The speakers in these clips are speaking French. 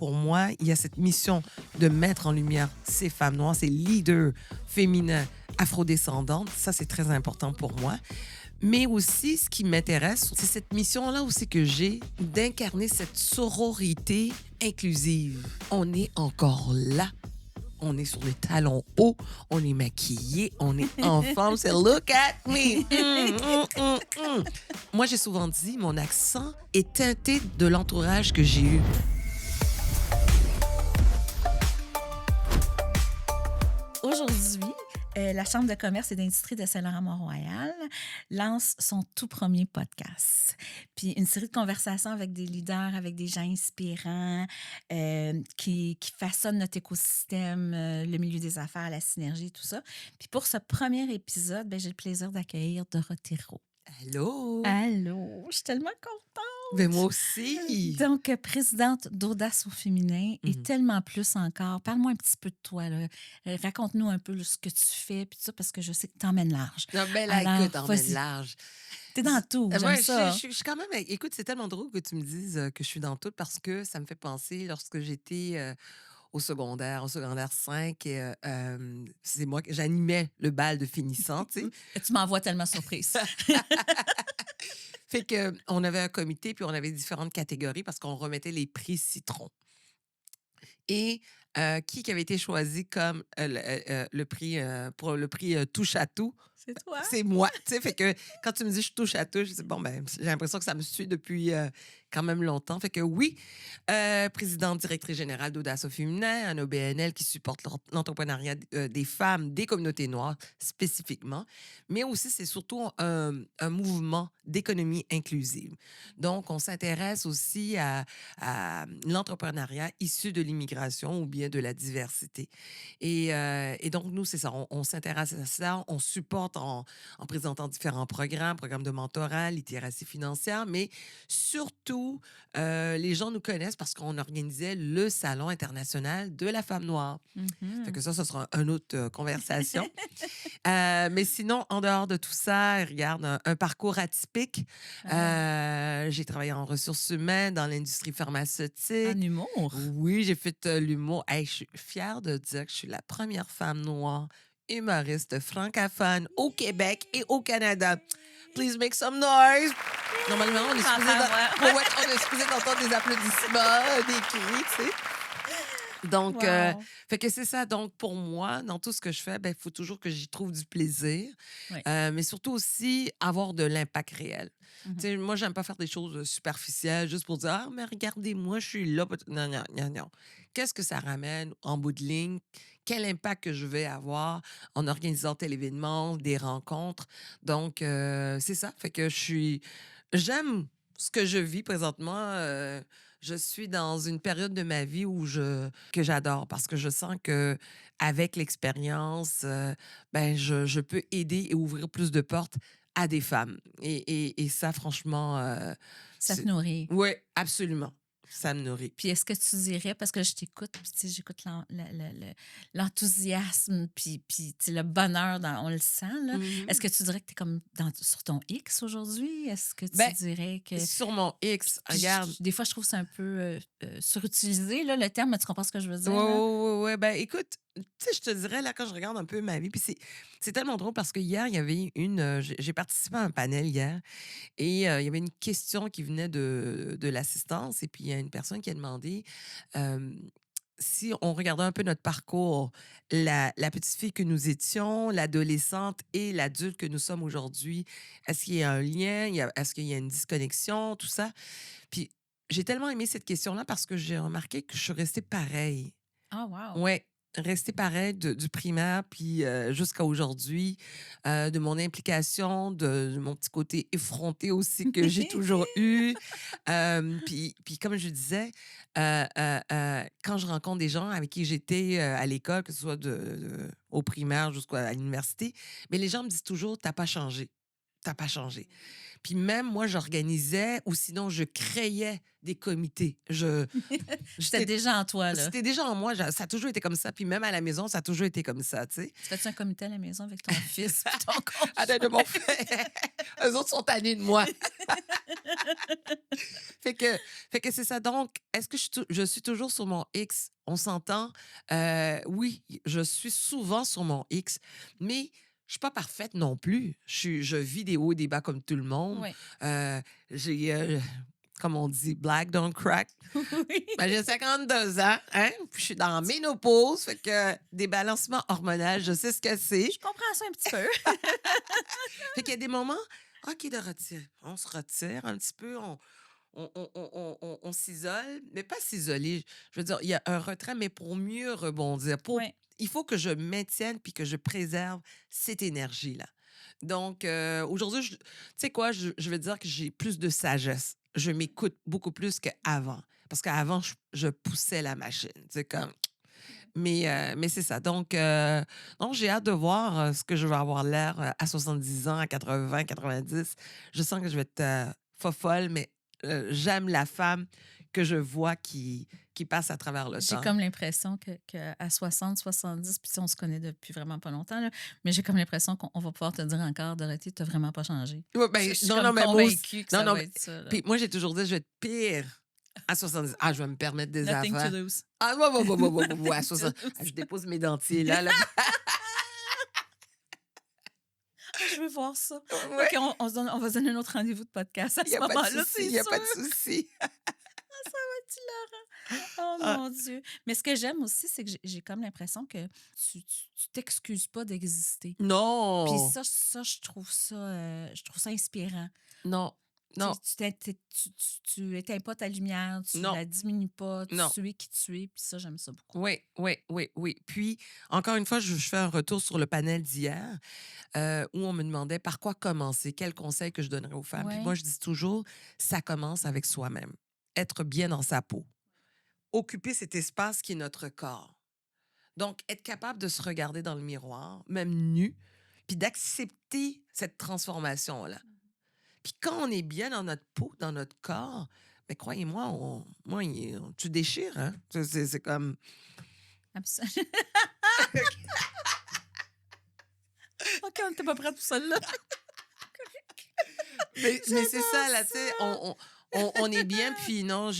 pour moi, il y a cette mission de mettre en lumière ces femmes noires, ces leaders féminins afrodescendantes. Ça, c'est très important pour moi. Mais aussi, ce qui m'intéresse, c'est cette mission-là aussi que j'ai d'incarner cette sororité inclusive. On est encore là. On est sur les talons hauts, on est maquillé, on est en forme. C'est look at me. Moi, j'ai souvent dit, mon accent est teinté de l'entourage que j'ai eu. Aujourd'hui, la Chambre de commerce et d'industrie de Saint-Laurent-Mont-Royal lance son tout premier podcast. Puis une série de conversations avec des leaders, avec des gens inspirants qui façonnent notre écosystème, le milieu des affaires, la synergie, tout ça. Puis pour ce premier épisode, j'ai le plaisir d'accueillir Dorothée Rowe. Allô? Allô, je suis tellement contente. Mais moi aussi. Donc, présidente d'Audace au féminin et tellement plus encore. Parle-moi un petit peu de toi. Là. Raconte-nous un peu là, ce que tu fais, puis ça, parce que je sais que t'emmènes large. Non, ben là, Alors, écoute, emmène large. T'es dans tout, j'aime Moi, ça. je suis quand même... Écoute, c'est tellement drôle que tu me dises que je suis dans tout parce que ça me fait penser lorsque j'étais au secondaire 5, c'est moi que j'animais le bal de finissant, tu sais. Tu m'envoies tellement surprise. Fait que on avait un comité, puis on avait différentes catégories parce qu'on remettait les prix citron. Et qui avait été choisi comme le prix pour le prix touche à tout? C'est toi. C'est moi. Tu sais, fait que quand tu me dis je touche à tout, je dis bon, ben, j'ai l'impression que ça me suit depuis quand même longtemps. Fait que oui, présidente directrice générale d'Audace au féminin, un OBNL qui supporte l'entrepreneuriat des femmes, des communautés noires spécifiquement, mais aussi c'est surtout un mouvement d'économie inclusive. Donc, on s'intéresse aussi à l'entrepreneuriat issu de l'immigration ou bien de la diversité. Et donc, nous, c'est ça, on s'intéresse à ça, on supporte en présentant différents programmes de mentorat, littératie financière, mais surtout, les gens nous connaissent parce qu'on organisait le Salon international de la femme noire. Fait que ça sera une autre conversation. Mais sinon, en dehors de tout ça, regarde, un parcours atypique. J'ai travaillé en ressources humaines, dans l'industrie pharmaceutique. En humour. Oui, j'ai fait l'humour. Hey, je suis fière de dire que je suis la première femme noire humoriste francophone au Québec et au Canada. Please make some noise. Normalement, on est supposé d'entendre des applaudissements, des cris, tu sais. Donc, Wow. fait que c'est ça. Donc, pour moi, dans tout ce que je fais, il faut toujours que j'y trouve du plaisir, Oui. mais surtout aussi avoir de l'impact réel. Tu sais, moi, j'aime pas faire des choses superficielles juste pour dire « Ah, mais regardez-moi, je suis là. » Non, non, non, non. Qu'est-ce que ça ramène en bout de ligne? Quel impact que je vais avoir en organisant tel événement, des rencontres? Donc, c'est ça. Fait que j'aime ce que je vis présentement. Je suis dans une période de ma vie que j'adore parce que je sens que avec l'expérience, je peux aider et ouvrir plus de portes à des femmes. Et ça, franchement, Ça te nourrit. oui, absolument. Ça me nourrit. Puis est-ce que tu dirais, parce que je t'écoute, puis tu sais, j'écoute l'enthousiasme, puis tu sais, le bonheur, on le sent, là. Est-ce que tu dirais que tu es comme sur ton X aujourd'hui? Est-ce que tu dirais que... Sur mon X, regarde. Des fois, je trouve que c'est un peu surutilisé, là, le terme, mais tu comprends ce que je veux dire? Oui. Ben, écoute, tu sais, je te dirais, là, quand je regarde un peu ma vie, puis c'est tellement drôle parce que hier, il y avait j'ai participé à un panel hier et il y avait une question qui venait de l'assistance et puis il y a une personne qui a demandé si on regardait un peu notre parcours, la petite fille que nous étions, l'adolescente et l'adulte que nous sommes aujourd'hui, est-ce qu'il y a un lien? Est-ce qu'il y a une disconnexion? Tout ça. Puis j'ai tellement aimé cette question-là parce que j'ai remarqué que je suis restée pareille. Ah, wow! Ouais, rester pareil du primaire puis jusqu'à aujourd'hui, de mon implication, de mon petit côté effronté aussi que j'ai toujours eu. Puis comme je disais, quand je rencontre des gens avec qui j'étais à l'école, que ce soit au primaire jusqu'à l'université, mais les gens me disent toujours, t'as pas changé. T'as pas changé. Puis même, moi, j'organisais ou sinon, je créais des comités. C'était déjà en toi, là. C'était déjà en moi. Ça a toujours été comme ça. Puis même à la maison, ça a toujours été comme ça, tu sais. Tu fais-tu un comité à la maison avec ton fils puis ton Ah, conjoint? de mon frère. Eux autres sont tannés de moi. fait que, fait que c'est ça. Donc, est-ce que je suis toujours sur mon X? On s'entend? Oui, je suis souvent sur mon X, mais je suis pas parfaite non plus. Je vis des hauts et des bas comme tout le monde. Oui. J'ai, comme on dit, black don't crack. Oui. Ben, j'ai 52 ans, hein? Puis je suis dans la ménopause, fait que des balancements hormonaux, je sais ce que c'est. Je comprends ça un petit peu. Fait qu'il y a des moments, OK, de retire. On se retire un petit peu, on s'isole, mais pas s'isoler. Je veux dire, il y a un retrait, mais pour mieux rebondir. Oui. Il faut que je maintienne puis que je préserve cette énergie-là. Donc, aujourd'hui, tu sais quoi, je veux dire que j'ai plus de sagesse. Je m'écoute beaucoup plus qu'avant. Parce qu'avant, je poussais la machine. C'est comme. Mais c'est ça. Donc, j'ai hâte de voir ce que je vais avoir l'air à 70 ans, à 80, 90. Je sens que je vais être fofolle, mais j'aime la femme que je vois qui passe à travers le J'ai temps. comme l'impression qu'à 60, 70, puis on se connaît depuis vraiment pas longtemps, là, mais j'ai comme l'impression qu'on va pouvoir te dire encore, Dorothée, tu n'as vraiment pas changé. Ouais, ben, Je suis non, comme non, mais moi aussi. convaincue que Non, ça non, va mais- être ça. Là. Puis moi, j'ai toujours dit, je vais être pire à 70. Ah, je vais me permettre des Nothing to affaires. lose. Ah, ouais, à 60. Ah, je dépose mes dentiers là. Je veux voir ça. Ouais. OK, on va se donner un autre rendez-vous de podcast à Il ce n'y a pas de moment-là, souci, c'est il n'y a sûr. pas de souci. Oh Ah, mon Dieu. Mais ce que j'aime aussi, c'est que j'ai comme l'impression que tu t'excuses pas d'exister. Puis non, je trouve ça inspirant. non, non, Tu éteins pas ta lumière, tu non, la diminues pas, non. tu es qui tu es, puis ça, j'aime ça beaucoup. Oui, oui, oui, oui. Puis, encore une fois, je fais un retour sur le panel d'hier où on me demandait par quoi commencer, quels conseils que je donnerais aux femmes. Puis Ouais. moi, je dis toujours, ça commence avec soi-même. Être bien dans sa peau. Occuper cet espace qui est notre corps. Donc, être capable de se regarder dans le miroir, même nu, puis d'accepter cette transformation-là. Puis quand on est bien dans notre peau, dans notre corps, mais croyez-moi, tu déchires, hein? C'est comme... Absolument. OK, on n'était pas prêts pour celle-là. Mais c'est ça, J'adore là, tu sais, on est bien, puis non,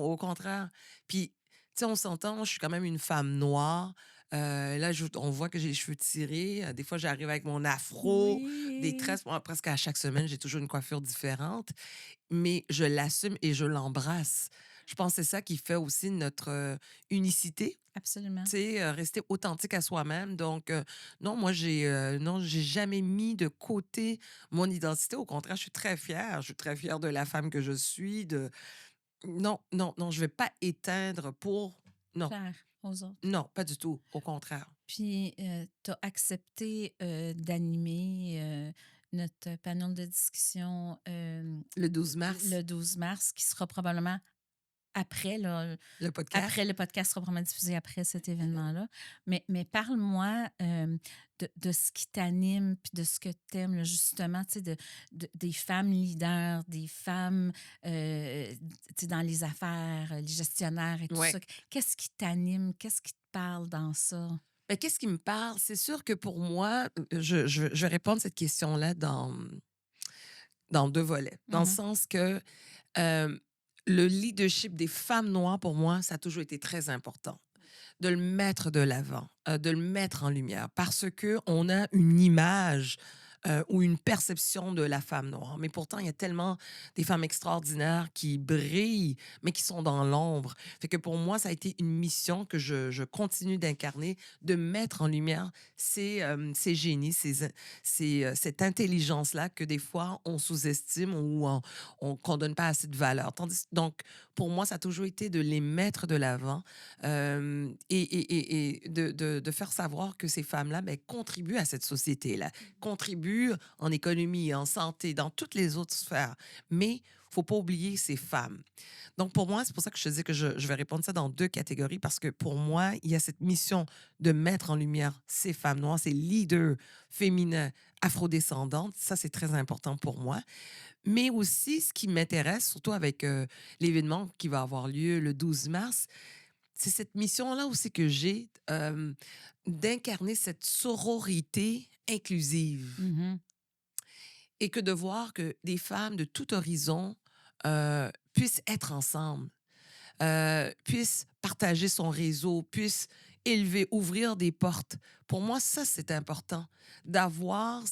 au contraire. Puis, tu sais, on s'entend, moi, je suis quand même une femme noire. Là, on voit que j'ai les cheveux tirés. Des fois, j'arrive avec mon afro, des Oui. tresses. Moi, presque à chaque semaine, j'ai toujours une coiffure différente. Mais je l'assume et je l'embrasse. Je pense que c'est ça qui fait aussi notre unicité. Absolument. Tu sais, rester authentique à soi-même. Donc, non, moi, non, j'ai jamais mis de côté mon identité. Au contraire, je suis très fière. Je suis très fière de la femme que je suis. Non, non, non, je vais pas éteindre pour... Non, Faire aux autres. non, pas du tout. Au contraire. Puis, tu as accepté d'animer notre panel de discussion Le 12 mars, le 12 mars, qui sera probablement après, là, le podcast. après le podcast sera probablement diffusé après cet événement-là. Mais parle-moi de ce qui t'anime, puis de ce que tu aimes, justement, tu sais, des femmes leaders, des femmes tu sais, dans les affaires, les gestionnaires et tout Ouais. ça. Qu'est-ce qui t'anime? Qu'est-ce qui te parle dans ça? Mais qu'est-ce qui me parle? C'est sûr que pour moi, je vais répondre à cette question-là dans deux volets. Dans le Mhm. sens que le leadership des femmes noires, pour moi, ça a toujours été très important. De le mettre de l'avant, de le mettre en lumière, parce qu'on a une image ou une perception de la femme noire. Mais pourtant, il y a tellement des femmes extraordinaires qui brillent, mais qui sont dans l'ombre. Fait que pour moi, ça a été une mission que je continue d'incarner, de mettre en lumière ces génies, cette intelligence-là que des fois, on sous-estime ou qu'on ne donne pas assez de valeur. Donc, pour moi, ça a toujours été de les mettre de l'avant et de faire savoir que ces femmes-là contribuent à cette société-là, contribuent contribuent en économie, en santé, dans toutes les autres sphères. Mais il ne faut pas oublier ces femmes. Donc, pour moi, c'est pour ça que je te dis que je vais répondre ça dans deux catégories parce que pour moi, il y a cette mission de mettre en lumière ces femmes noires, ces leaders féminins afrodescendantes. Ça, c'est très important pour moi. Mais aussi, ce qui m'intéresse, surtout avec l'événement qui va avoir lieu le 12 mars, c'est cette mission-là aussi que j'ai d'incarner cette sororité inclusive Mhm. et que de voir que des femmes de tout horizon puissent être ensemble, puissent partager son réseau, puissent élever, ouvrir des portes. Pour moi, ça, c'est important d'avoir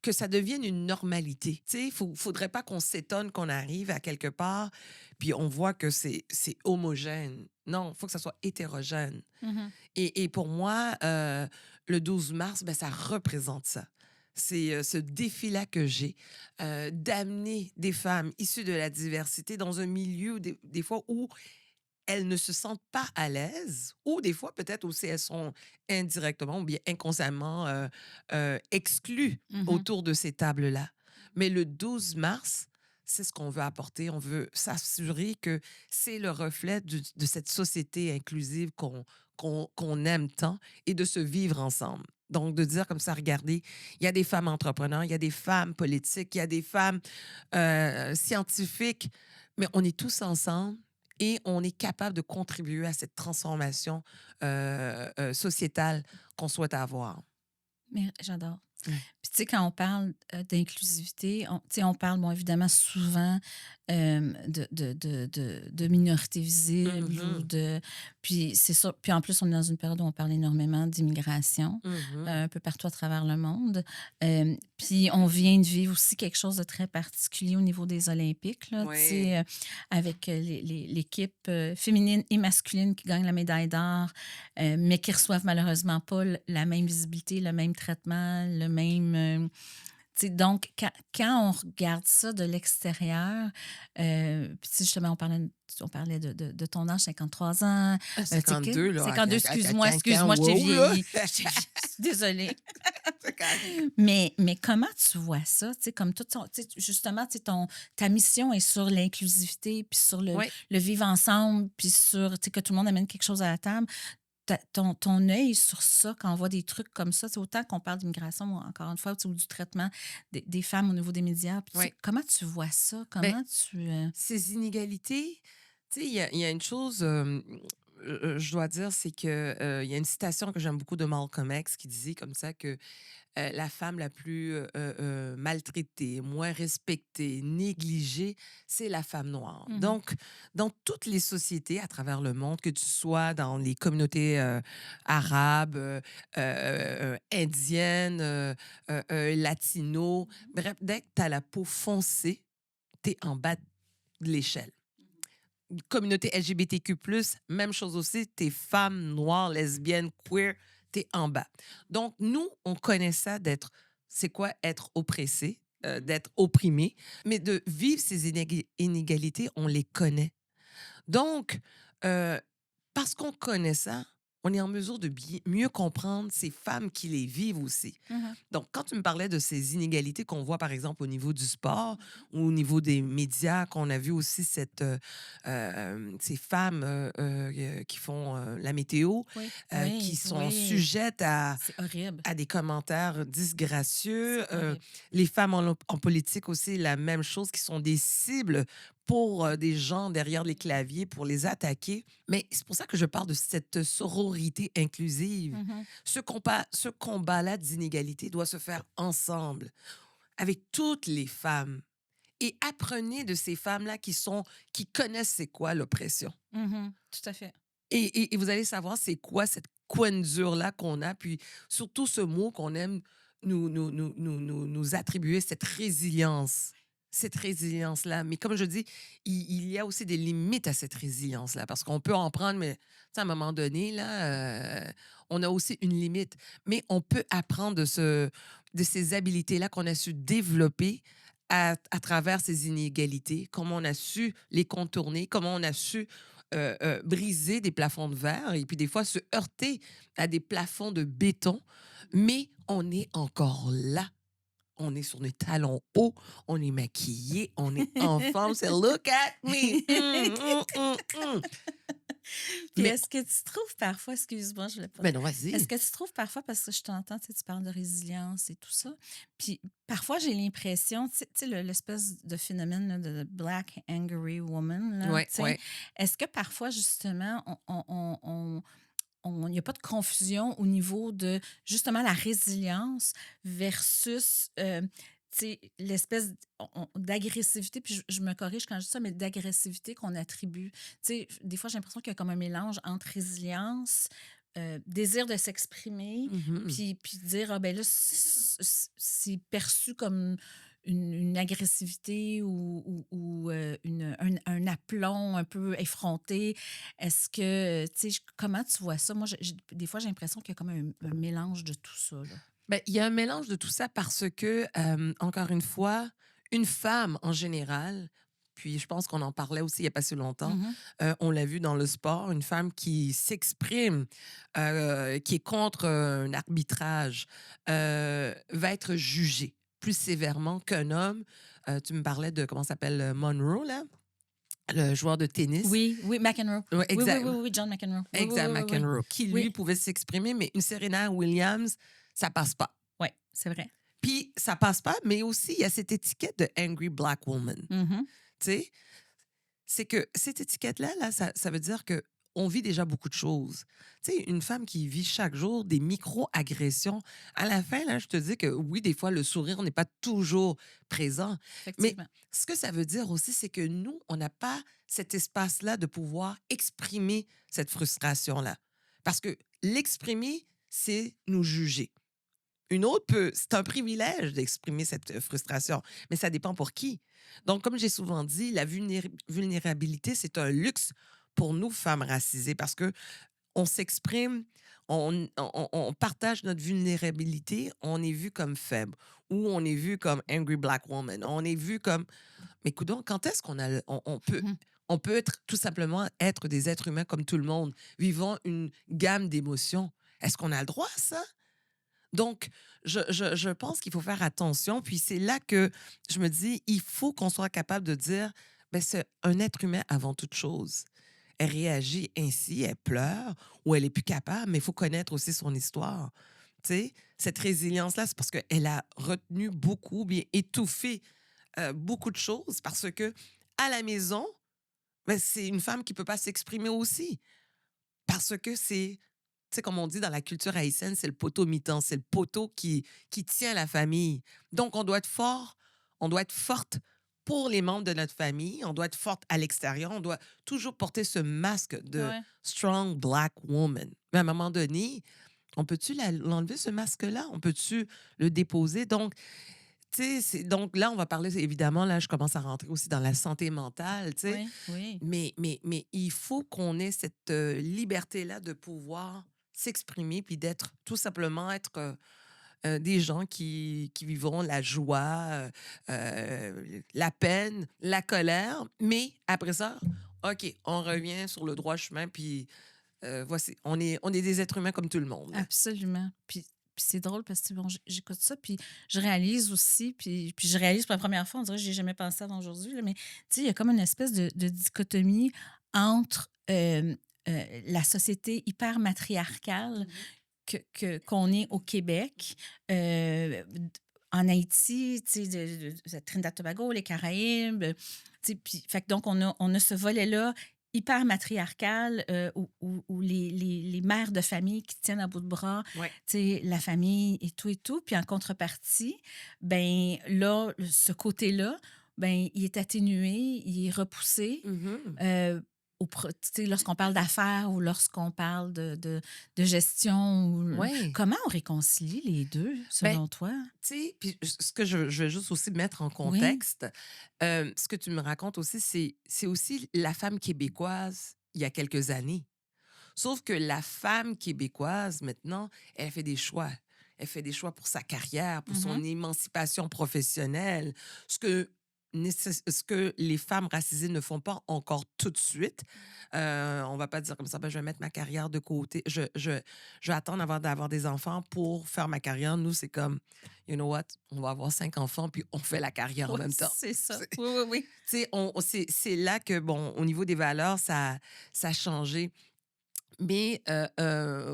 que ça devienne une normalité. Tu sais, faudrait pas qu'on s'étonne qu'on arrive à quelque part, puis on voit que c'est homogène. Non, il faut que ça soit hétérogène. Mhm. Et pour moi, le 12 mars, ben, ça représente ça. C'est ce défi-là que j'ai, d'amener des femmes issues de la diversité dans un milieu des fois où elles ne se sentent pas à l'aise, ou des fois peut-être aussi elles sont indirectement ou bien inconsciemment exclues Mhm. autour de ces tables-là. Mais le 12 mars, c'est ce qu'on veut apporter. On veut s'assurer que c'est le reflet de cette société inclusive qu'on aime tant et de se vivre ensemble. Donc, de dire comme ça, regardez, il y a des femmes entrepreneurs, il y a des femmes politiques, il y a des femmes scientifiques, mais on est tous ensemble et on est capable de contribuer à cette transformation sociétale qu'on souhaite avoir. Mais j'adore. Ouais. Puis, tu sais, quand on parle d'inclusivité, tu sais, on parle, bon, évidemment, souvent de minorités visibles ou Mhm. de. Puis, c'est ça. Puis, en plus, on est dans une période où on parle énormément d'immigration Mhm. un peu partout à travers le monde. Puis, on vient de vivre aussi quelque chose de très particulier au niveau des Olympiques, là, tu Oui. sais, avec l'équipe féminine et masculine qui gagne la médaille d'or, mais qui reçoivent malheureusement pas la même visibilité, le même traitement, le même. Tu sais, donc, quand on regarde ça de l'extérieur, puis tu sais, justement, on parlait de ton âge, 53 ans, tu sais, 52, là, 52, cancan, excuse-moi, je t'ai wow, là. vieilli. Désolée. C'est correct. Mais comment tu vois ça? Tu sais, comme tout tu sais, justement, tu sais, ta mission est sur l'inclusivité, puis sur Oui. le vivre ensemble, puis sur tu sais, que tout le monde amène quelque chose à la table. Ton œil sur ça, quand on voit des trucs comme ça, c'est autant qu'on parle d'immigration, encore une fois, tu sais, ou du traitement des femmes au niveau des médias. Puis, tu sais, Oui. comment tu vois ça? Ben, Comment tu. ces inégalités, tu sais, il y a une chose, je dois dire, c'est que il y a une citation que j'aime beaucoup de Malcolm X qui disait comme ça que la femme la plus maltraitée, moins respectée, négligée, c'est la femme noire. Mhm, Donc, dans toutes les sociétés à travers le monde, que tu sois dans les communautés arabes, indiennes, latino, bref, dès que tu as la peau foncée, tu es en bas de l'échelle. Communauté LGBTQ+, même chose aussi, t'es femme, noire, lesbienne, queer, t'es en bas. Donc, nous, on connaît ça d'être, c'est quoi être oppressé, d'être opprimé, mais de vivre ces inégalités, on les connaît. Donc, euh, parce qu'on connaît ça, on est en mesure de mieux comprendre ces femmes qui les vivent aussi. mhm, Donc, quand tu me parlais de ces inégalités qu'on voit, par exemple, au niveau du sport ou au niveau des médias, qu'on a vu aussi ces femmes qui font la météo, oui, qui oui, sont oui. sujettes C'est horrible. à des commentaires disgracieux. C'est horrible. Les femmes en politique aussi, la même chose, qui sont des cibles pour des gens derrière les claviers pour les attaquer. Mais c'est pour ça que je parle de cette sororité inclusive. Mhm, Ce combat-là d'inégalité doit se faire ensemble, avec toutes les femmes. Et apprenez de ces femmes-là qui connaissent c'est quoi l'oppression. mhm, tout à fait. Et vous allez savoir c'est quoi cette coin dure-là qu'on a, puis surtout ce mot qu'on aime nous attribuer, cette résilience. Cette résilience-là. Mais comme je dis, il y a aussi des limites à cette résilience-là, parce qu'on peut en prendre, mais tu sais, à un moment donné, là, on a aussi une limite. Mais on peut apprendre de ces habiletés-là qu'on a su développer à travers ces inégalités, comment on a su les contourner, comment on a su briser des plafonds de verre et puis des fois se heurter à des plafonds de béton, mais on est encore là. On est sur des talons hauts, on est maquillés, on est en forme. C'est «Look at me! Puis Mais est-ce que tu trouves parfois, excuse-moi, je voulais pas. ben non, Est-ce vas-y. que tu trouves parfois, parce que je t'entends, tu parles de résilience et tout ça, puis parfois j'ai l'impression, tu sais, l'espèce de phénomène là, de Black Angry Woman, là, Ouais, tu sais, ouais. est-ce que parfois, justement, il n'y a pas de confusion au niveau de, justement, la résilience versus, tu sais, l'espèce d'agressivité, puis je me corrige quand je dis ça, mais d'agressivité qu'on attribue. Tu sais, des fois, j'ai l'impression qu'il y a comme un mélange entre résilience, désir de s'exprimer, Mhm. puis dire, ah ben là, c'est perçu comme une agressivité ou un aplomb un peu effronté. Est-ce que, tu sais, comment tu vois ça? Moi, des fois, j'ai l'impression qu'il y a comme un mélange de tout ça, là. Ben, il y a un mélange de tout ça parce que, encore une fois, une femme en général, puis je pense qu'on en parlait aussi il n'y a pas si longtemps, Mhm. on l'a vu dans le sport, une femme qui s'exprime, qui est contre un arbitrage, va être jugée plus sévèrement qu'un homme. Tu me parlais de, comment ça s'appelle, Monroe, là, le joueur de tennis. Oui, oui, McEnroe. Ouais, Oui, oui, exact. oui, oui, John McEnroe. Oui, oui, Exact, oui, oui, oui. McEnroe, qui lui Oui, pouvait s'exprimer, mais une Serena Williams, ça passe pas. oui, c'est vrai. Puis ça passe pas, mais aussi il y a cette étiquette de angry black woman. Mhm. Tu sais, c'est que cette étiquette-là, là, ça veut dire que on vit déjà beaucoup de choses. Tu sais, une femme qui vit chaque jour des micro-agressions, à la fin, là, je te dis que oui, des fois, le sourire n'est pas toujours présent. Mais Effectivement. ce que ça veut dire aussi, c'est que nous, on n'a pas cet espace-là de pouvoir exprimer cette frustration-là. Parce que l'exprimer, c'est nous juger. Une autre peut, c'est un privilège d'exprimer cette frustration, mais ça dépend pour qui. Donc, comme j'ai souvent dit, la vulnérabilité, c'est un luxe pour nous, femmes racisées, parce que on s'exprime, on partage notre vulnérabilité, on est vu comme faible ou on est vu comme angry black woman. On est vu comme. Mais coudonc, quand est-ce qu'on a, Mhm. on peut être tout simplement être des êtres humains comme tout le monde, vivant une gamme d'émotions. Est-ce qu'on a le droit à ça? Donc, je pense qu'il faut faire attention. Puis c'est là que je me dis, il faut qu'on soit capable de dire, ben, c'est un être humain avant toute chose. Elle réagit ainsi, elle pleure ou elle est plus capable, mais il faut connaître aussi son histoire. Tu sais, cette résilience-là, c'est parce qu'elle a retenu beaucoup, bien étouffé beaucoup de choses parce que à la maison, ben, c'est une femme qui peut pas s'exprimer aussi parce que c'est tu sais, comme on dit dans la culture haïtienne, c'est le poteau mi-temps, c'est le poteau qui tient la famille. Donc, on doit être fort, on doit être forte pour les membres de notre famille, on doit être forte à l'extérieur, on doit toujours porter ce masque de Ouais. strong black woman. Mais à un moment donné, on peut-tu l'enlever, ce masque-là? On peut-tu le déposer? Donc, tu sais, donc là, on va parler, évidemment, là, je commence à rentrer aussi dans la santé mentale, tu sais, Oui, oui. mais il faut qu'on ait cette liberté-là de pouvoir s'exprimer puis d'être tout simplement être des gens qui vivront la joie, la peine, la colère, mais après ça, OK, on revient sur le droit chemin puis voici, on est des êtres humains comme tout le monde. Absolument. Puis c'est drôle parce que bon, j'écoute ça, puis je réalise aussi, puis je réalise pour la première fois, on dirait que j'ai jamais pensé avant aujourd'hui, là, mais tu sais, il y a comme une espèce de dichotomie entre la société hyper matriarcale Mhm. qu'on est au Québec, en Haïti, tu sais, Trinidad-Tobago, les Caraïbes, tu sais, puis, fait que donc on a ce volet-là hyper matriarcal où les mères de famille qui tiennent à bout de bras, Ouais. tu sais, la famille et tout. Puis en contrepartie, ben là, ce côté-là, ben il est atténué, il est repoussé. Mhm. euh, tu sais, lorsqu'on parle d'affaires ou lorsqu'on parle de gestion, Ouais. comment on réconcilie les deux, Ben, selon toi? tu sais, puis ce que je vais juste aussi mettre en Oui. contexte, ce que tu me racontes aussi, c'est aussi la femme québécoise il y a quelques années. Sauf que la femme québécoise, maintenant, elle fait des choix. Elle fait des choix pour sa carrière, pour son Mhm. émancipation professionnelle, ce que ce que les femmes racisées ne font pas encore tout de suite. On va pas dire comme ça, ben, je vais mettre ma carrière de côté. Je vais attendre avant d'avoir des enfants pour faire ma carrière. Nous, c'est comme, you know what, on va avoir 5 enfants, puis on fait la carrière en Oui, même temps. c'est ça. C'est- Oui, oui, oui. Tu sais, c'est là que, bon, au niveau des valeurs, ça a changé. Mais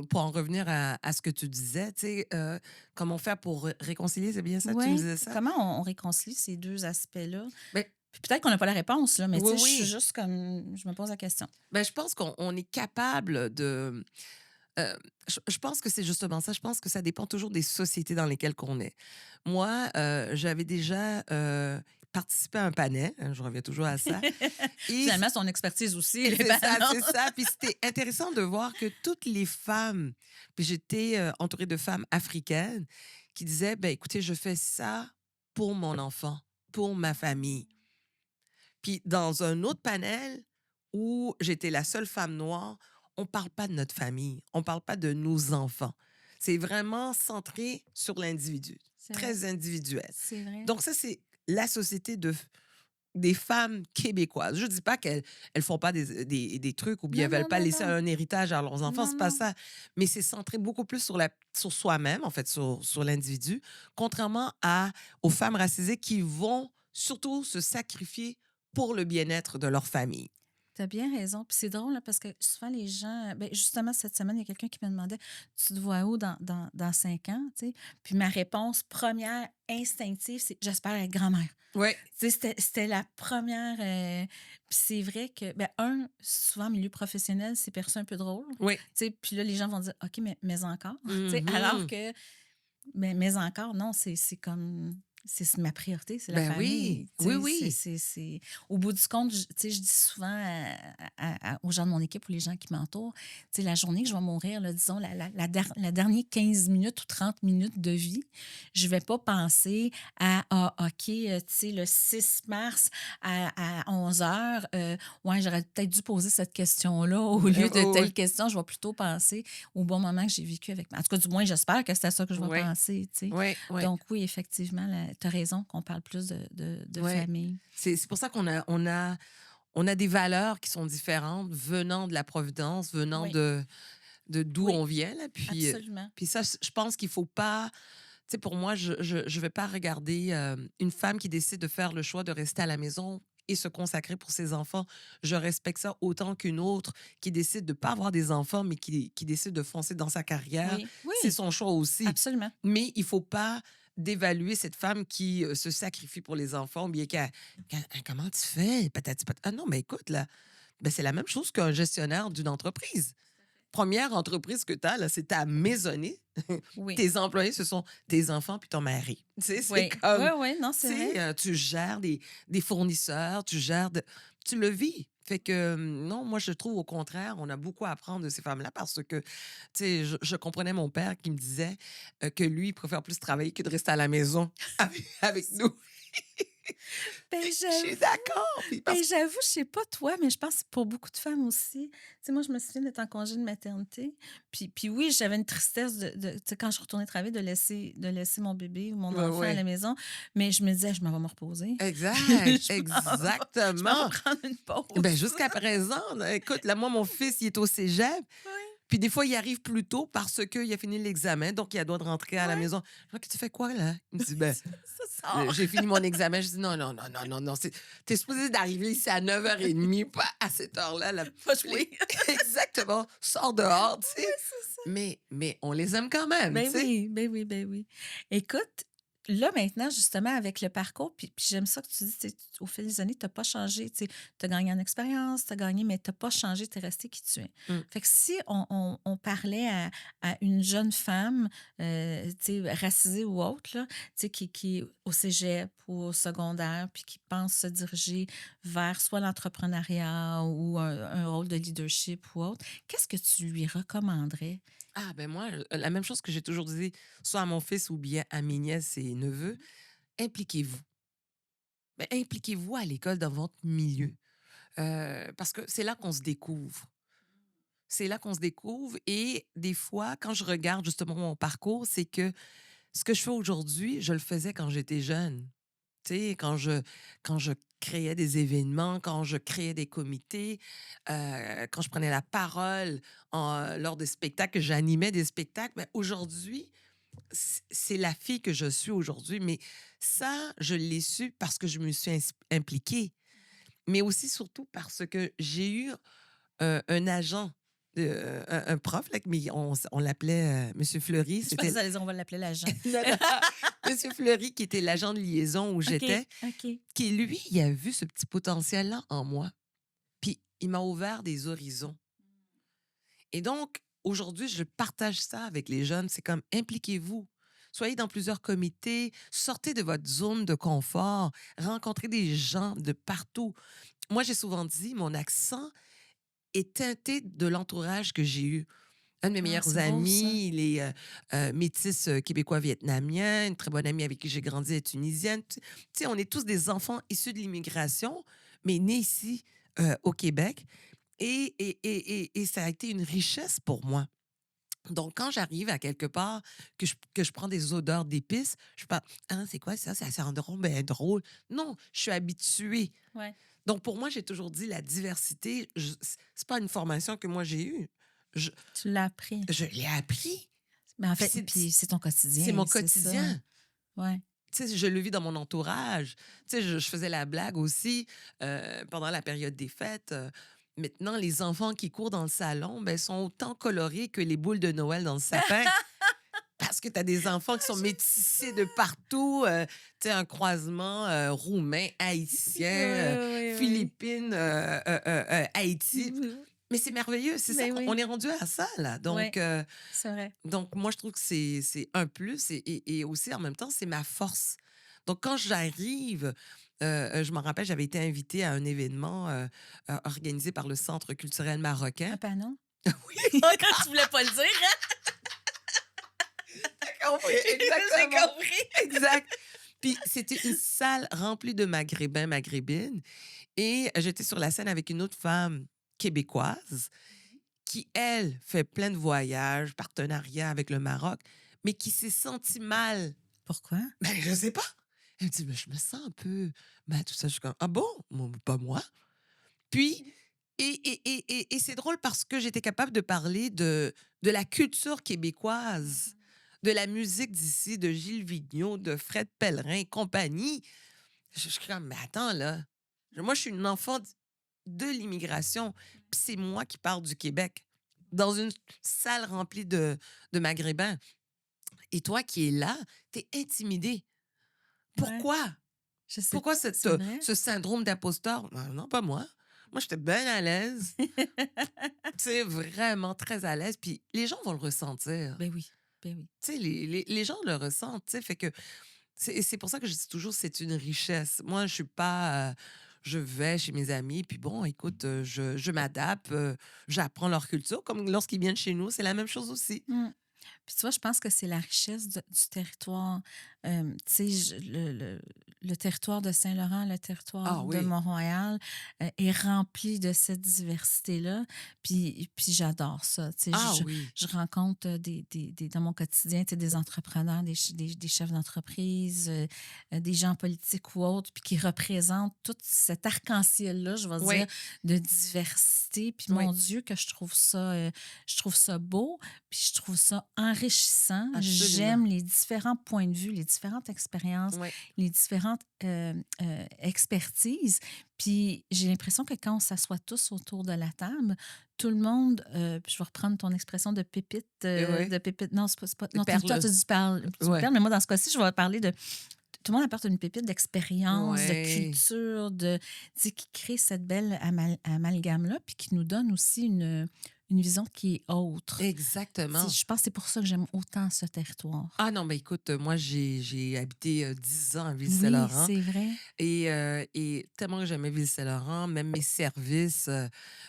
pour en revenir à ce que tu disais, tu sais, comment faire pour réconcilier, c'est bien ça, tu me Oui. disais ça? Comment on réconcilie ces 2 aspects-là? Ben, Puis peut-être qu'on n'a pas la réponse, là, mais tu oui, sais, je suis oui. juste comme je me pose la question. Ben, je pense qu'on est capable de. euh, je pense que c'est justement ça. Je pense que ça dépend toujours des sociétés dans lesquelles qu'on est. Moi, j'avais déjà participé à un panel, hein, je reviens toujours à ça. Et Finalement, son expertise aussi, les c'est ça, ballons. c'est ça. Puis c'était intéressant de voir que toutes les femmes, puis j'étais entourée de femmes africaines qui disaient, ben écoutez, je fais ça pour mon enfant, pour ma famille. Puis dans un autre panel où j'étais la seule femme noire, on parle pas de notre famille, on parle pas de nos enfants. C'est vraiment centré sur l'individu, C'est vrai, très individuel. c'est vrai. Donc ça, c'est la société des femmes québécoises. Je dis pas qu'elles elles font pas des trucs ou bien Non, elles veulent non, pas non, laisser non. un héritage à leurs enfants, Non, c'est pas non. ça. Mais c'est centré beaucoup plus sur soi-même, en fait, sur l'individu, contrairement aux femmes racisées qui vont surtout se sacrifier pour le bien-être de leur famille. Tu as bien raison. Puis c'est drôle là, parce que souvent les gens, ben, justement cette semaine, il y a quelqu'un qui me demandait tu te vois où dans 5 ans? Tu sais? Puis ma réponse première instinctive, c'est j'espère être grand-mère. Oui, Tu sais, c'était la première. Puis c'est vrai que, ben, souvent, en milieu professionnel, c'est perçu un peu drôle. oui. Tu sais, puis là, les gens vont dire OK, mais encore. Tu sais, alors Mhm. que, mais encore, non, c'est comme. C'est ma priorité, c'est la Ben oui, famille. oui, Tu sais, oui. Au bout du compte, tu sais, je dis souvent aux gens de mon équipe ou les gens qui m'entourent, tu sais, la journée que je vais mourir, là, disons, la dernière 15 minutes ou 30 minutes de vie, je vais pas penser OK, tu sais, le 6 mars à 11 heures, ouais, j'aurais peut-être dû poser cette question-là au lieu de Oui, telle question. Je vais plutôt penser au bon moment que j'ai vécu avec. En tout cas, du moins, j'espère que c'est à ça que je vais oui, penser, tu sais. oui, oui. Donc, oui, effectivement, tu as raison qu'on parle plus de Ouais. famille. C'est pour ça qu'on a des valeurs qui sont différentes venant de la Providence, venant Oui, de d'où oui, on vient. Là. absolument. Puis ça, je pense qu'il faut pas. Tu sais, pour moi, je vais pas regarder une femme qui décide de faire le choix de rester à la maison et se consacrer pour ses enfants. Je respecte ça autant qu'une autre qui décide de pas avoir des enfants, mais qui décide de foncer dans sa carrière. Oui, C'est oui, son choix aussi. absolument. Mais il faut pas d'évaluer cette femme qui se sacrifie pour les enfants, ou bien comment tu fais? Patati patata. Ah non, mais écoute, là, ben, c'est la même chose qu'un gestionnaire d'une entreprise. Première entreprise que tu as, là, c'est ta maisonnée. Oui, Tes employés, ce sont tes enfants puis ton mari. Tu sais, c'est oui, oui, comme, oui, non, tu c'est vrai. sais, tu gères des fournisseurs, tu le vis. Fait que, non, moi, je trouve au contraire, on a beaucoup à apprendre de ces femmes-là parce que, tu sais, je comprenais mon père qui me disait que lui, il préfère plus travailler que de rester à la maison avec nous. Ben, Je suis d'accord. Puis Ben, j'avoue, je sais pas toi, mais je pense que pour beaucoup de femmes aussi. Tu sais, moi, je me souviens d'être en congé de maternité. Puis oui, j'avais une tristesse tu sais, quand je retournais travailler, de laisser mon bébé ou mon ouais, enfant à la ouais. maison. Mais je me disais, je m'en vais me reposer. Exact, Je m'en vais exactement. prendre une Ben, pause. jusqu'à présent, là, écoute, là, moi, mon fils, il est au cégep. Oui, Puis des fois, il arrive plus tôt parce qu'il a fini l'examen, donc il a droit de rentrer à la oui. maison. Je dis, tu fais quoi, là? Il me dit, ben, Ça sort. j'ai fini mon examen. Je dis, non, non, non, non, non, non. T'es supposé d'arriver ici à 9h30, pas à cette heure-là. Là. Pas jouer. Exactement. Sors dehors, tu Oui, sais. c'est ça. Mais on les aime quand même, tu Ben sais. oui, ben oui, ben oui. Écoute, là, maintenant, justement, avec le parcours, puis j'aime ça que tu dis, tu sais, au fil des années, tu n'as pas changé. Tu as gagné en expérience, tu as gagné, mais tu n'as pas changé, tu es resté qui tu es. Mm. Fait que si on parlait à une jeune femme, tu sais, racisée ou autre, là, tu sais, qui est au cégep ou au secondaire, puis qui pense se diriger vers soit l'entrepreneuriat ou un rôle de leadership ou autre, qu'est-ce que tu lui recommanderais? Ah, ben moi, la même chose que j'ai toujours dit, soit à mon fils ou bien à mes nièces et neveux, impliquez-vous. Ben, impliquez-vous à l'école dans votre milieu. Parce que c'est là qu'on se découvre. C'est là qu'on se découvre et des fois, quand je regarde justement mon parcours, c'est que ce que je fais aujourd'hui, je le faisais quand j'étais jeune. Tu sais, quand je créais des événements, quand je créais des comités, quand je prenais la parole lors des spectacles, que j'animais des spectacles, ben, aujourd'hui, c'est la fille que je suis aujourd'hui. Mais ça, je l'ai su parce que je me suis impliquée, mais aussi surtout parce que j'ai eu un agent, un prof, là, mais on l'appelait Monsieur Fleury. Je pense que C'était vous allez dire, on va l'appeler l'agent. non, non, Monsieur Fleury, qui était l'agent de liaison où OK, j'étais, OK. qui, lui, il a vu ce petit potentiel-là en moi. Puis il m'a ouvert des horizons. Et donc, aujourd'hui, je partage ça avec les jeunes. C'est comme, impliquez-vous. Soyez dans plusieurs comités, sortez de votre zone de confort, rencontrez des gens de partout. Moi, j'ai souvent dit, mon accent est teinté de l'entourage que j'ai eu. Un de mes Ah, meilleurs c'est beau ça. amis, il est métis québécois-vietnamien. Une très bonne amie avec qui j'ai grandi est tunisienne. Tu sais, on est tous des enfants issus de l'immigration, mais nés ici au Québec. Et ça a été une richesse pour moi. Donc, quand j'arrive à quelque part, que je prends des odeurs d'épices, je pas, hein, c'est quoi ça? Ça sent drôle, ben drôle. Non, je suis habituée. Ouais. Donc, pour moi, j'ai toujours dit la diversité, c'est pas une formation que moi j'ai eue. Je, Tu l'as appris. je l'ai appris. Mais en Puis fait, puis c'est ton c'est quotidien, mon c'est ça. quotidien. Ouais. Tu sais, je le vis dans mon entourage. Tu sais, je faisais la blague aussi pendant la période des fêtes. Maintenant, les enfants qui courent dans le salon ben, sont autant colorés que les boules de Noël dans le sapin. Parce que tu as des enfants qui sont J'aime ça. métissés de partout. Tu sais, un croisement roumain, haïtien, Oui, oui, Philippines, Haïti. oui. Mais c'est merveilleux. C'est ça Ben qu'on oui, on est rendu à ça, là. ouais, c'est vrai. Donc, moi, je trouve que c'est un plus et aussi, en même temps, c'est ma force. Donc, quand j'arrive, je me rappelle, j'avais été invitée à un événement organisé par le Centre culturel marocain. Un panneau? Oui, Tu voulais pas le dire, hein? t'as compris, J'ai exactement. compris. Exact. Puis, c'était une salle remplie de maghrébins, maghrébines. Et j'étais sur la scène avec une autre femme québécoise qui, elle, fait plein de voyages, partenariats avec le Maroc, mais qui s'est sentie mal. Pourquoi? Ben, je sais pas. Elle me dit, mais je me sens un peu mal, tout ça. Je suis comme, ah bon? Pas moi. Puis, et c'est drôle parce que j'étais capable de parler de la culture québécoise, de la musique d'ici, de Gilles Vigneault, de Fred Pellerin et compagnie. Je suis comme, mais attends, là. Moi, je suis une enfant de l'immigration, puis c'est moi qui parle du Québec, dans une salle remplie de Maghrébins. Et toi qui es là, t'es intimidé. Ouais, Pourquoi? je sais Pourquoi pas, c'est vrai. ce syndrome d'imposteur? Ben non, pas moi. Moi, j'étais bien à l'aise. Tu sais, vraiment très à l'aise. Puis les gens vont le ressentir. Ben oui, ben oui. Tu sais, les gens le ressentent. Tu sais, fait que c'est pour ça que je dis toujours c'est une richesse. Moi, je suis pas. Je vais chez mes amis, puis bon, écoute, je m'adapte, j'apprends leur culture. Comme lorsqu'ils viennent chez nous, c'est la même chose aussi. Mmh. Puis tu vois, je pense que c'est la richesse du territoire. Tu sais, le territoire de Saint-Laurent, le territoire Ah de oui. Mont-Royal est rempli de cette diversité-là. Puis j'adore ça. Tu sais, Ah oui. je rencontre dans mon quotidien, tu sais, des entrepreneurs, des chefs d'entreprise, des gens politiques ou autres, puis qui représentent tout cet arc-en-ciel-là, je vais dire, Oui. de diversité. Puis Oui. mon Dieu, que je trouve ça beau. Puis je trouve ça enrichissant. Absolument. J'aime les différents points de vue, les différentes expériences, Oui. les différentes expertises. Puis j'ai l'impression que quand on s'assoit tous autour de la table, tout le monde, puis je vais reprendre ton expression Oui. de pépite, non, c'est pas, De non, toi, perles. tu dis Oui. perle, mais moi, dans ce cas-ci, je vais parler de, tout le monde apporte une pépite d'expérience, de Oui. culture, tu sais, qui crée cette belle amalgame-là, puis qui nous donne aussi une vision qui est autre. Tu sais, Exactement. je pense que c'est pour ça que j'aime autant ce territoire. Ah non, mais écoute, moi, j'ai habité 10 ans à Oui, Ville-Saint-Laurent c'est vrai. et tellement que j'aimais Ville-Saint-Laurent, même mes services,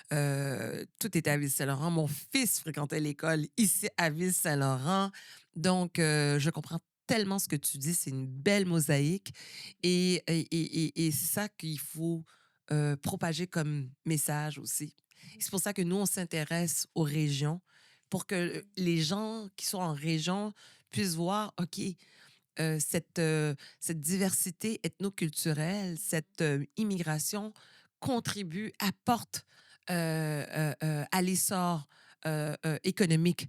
tout était à Ville-Saint-Laurent. Mon fils fréquentait l'école ici à Ville-Saint-Laurent. Donc, je comprends tellement ce que tu dis. C'est une belle mosaïque et c'est ça qu'il faut propager comme message aussi. C'est pour ça que nous, on s'intéresse aux régions pour que les gens qui sont en région puissent voir, OK, cette diversité ethnoculturelle, cette immigration contribue, apporte à l'essor économique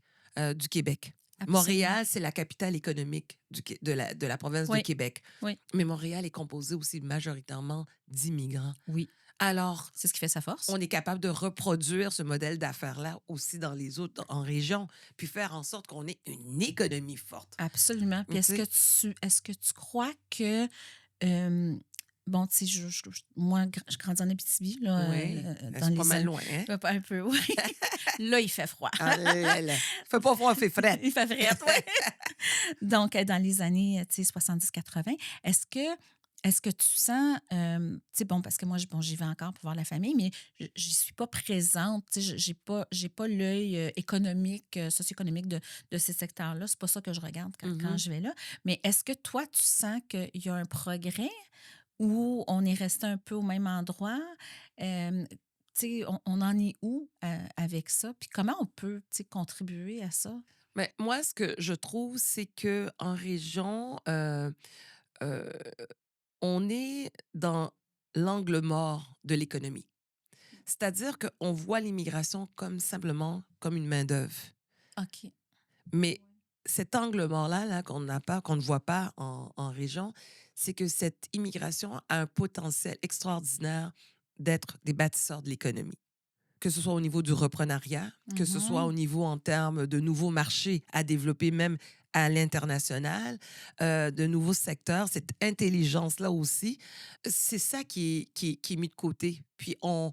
du Québec. Absolument. Montréal, c'est la capitale économique de la province de Oui, Québec. oui, Mais Montréal est composé aussi majoritairement d'immigrants. oui. Alors, C'est ce qui fait sa force. on est capable de reproduire ce modèle d'affaires-là aussi dans les autres en région, puis faire en sorte qu'on ait une économie forte. Absolument. Puis Tu sais? est-ce que tu crois que euh, bon, tu sais, moi, je grandis en Abitibi, là, Oui, dans c'est pas les mal années. loin, hein? Un peu, oui. Là, il fait froid. Ah là là. Fait pas froid, fait frais. Il fait frais, oui. Donc, dans les années, tu sais, 70-80, est-ce que tu sens, tu sais, bon, parce que moi, bon, j'y vais encore pour voir la famille, mais j'y suis pas présente, tu sais, j'ai pas l'œil économique, socio-économique de ces secteurs-là. C'est pas ça que je regarde quand Mhm. je vais là. Mais est-ce que toi, tu sens qu'il y a un progrès ou on est resté un peu au même endroit? Tu sais, on en est où avec ça? Puis comment on peut, tu sais, contribuer à ça? Mais moi, ce que je trouve, c'est que en région, euh, on est dans l'angle mort de l'économie. C'est-à-dire qu'on voit l'immigration comme simplement comme une main-d'œuvre. OK. Mais cet angle mort-là là, qu'on n'a pas, qu'on ne voit pas en région, c'est que cette immigration a un potentiel extraordinaire d'être des bâtisseurs de l'économie. Que ce soit au niveau du reprenariat, que ce soit au Mhm. niveau en termes de nouveaux marchés à développer même à l'international, de nouveaux secteurs, cette intelligence-là aussi, c'est ça qui est mis de côté. Puis on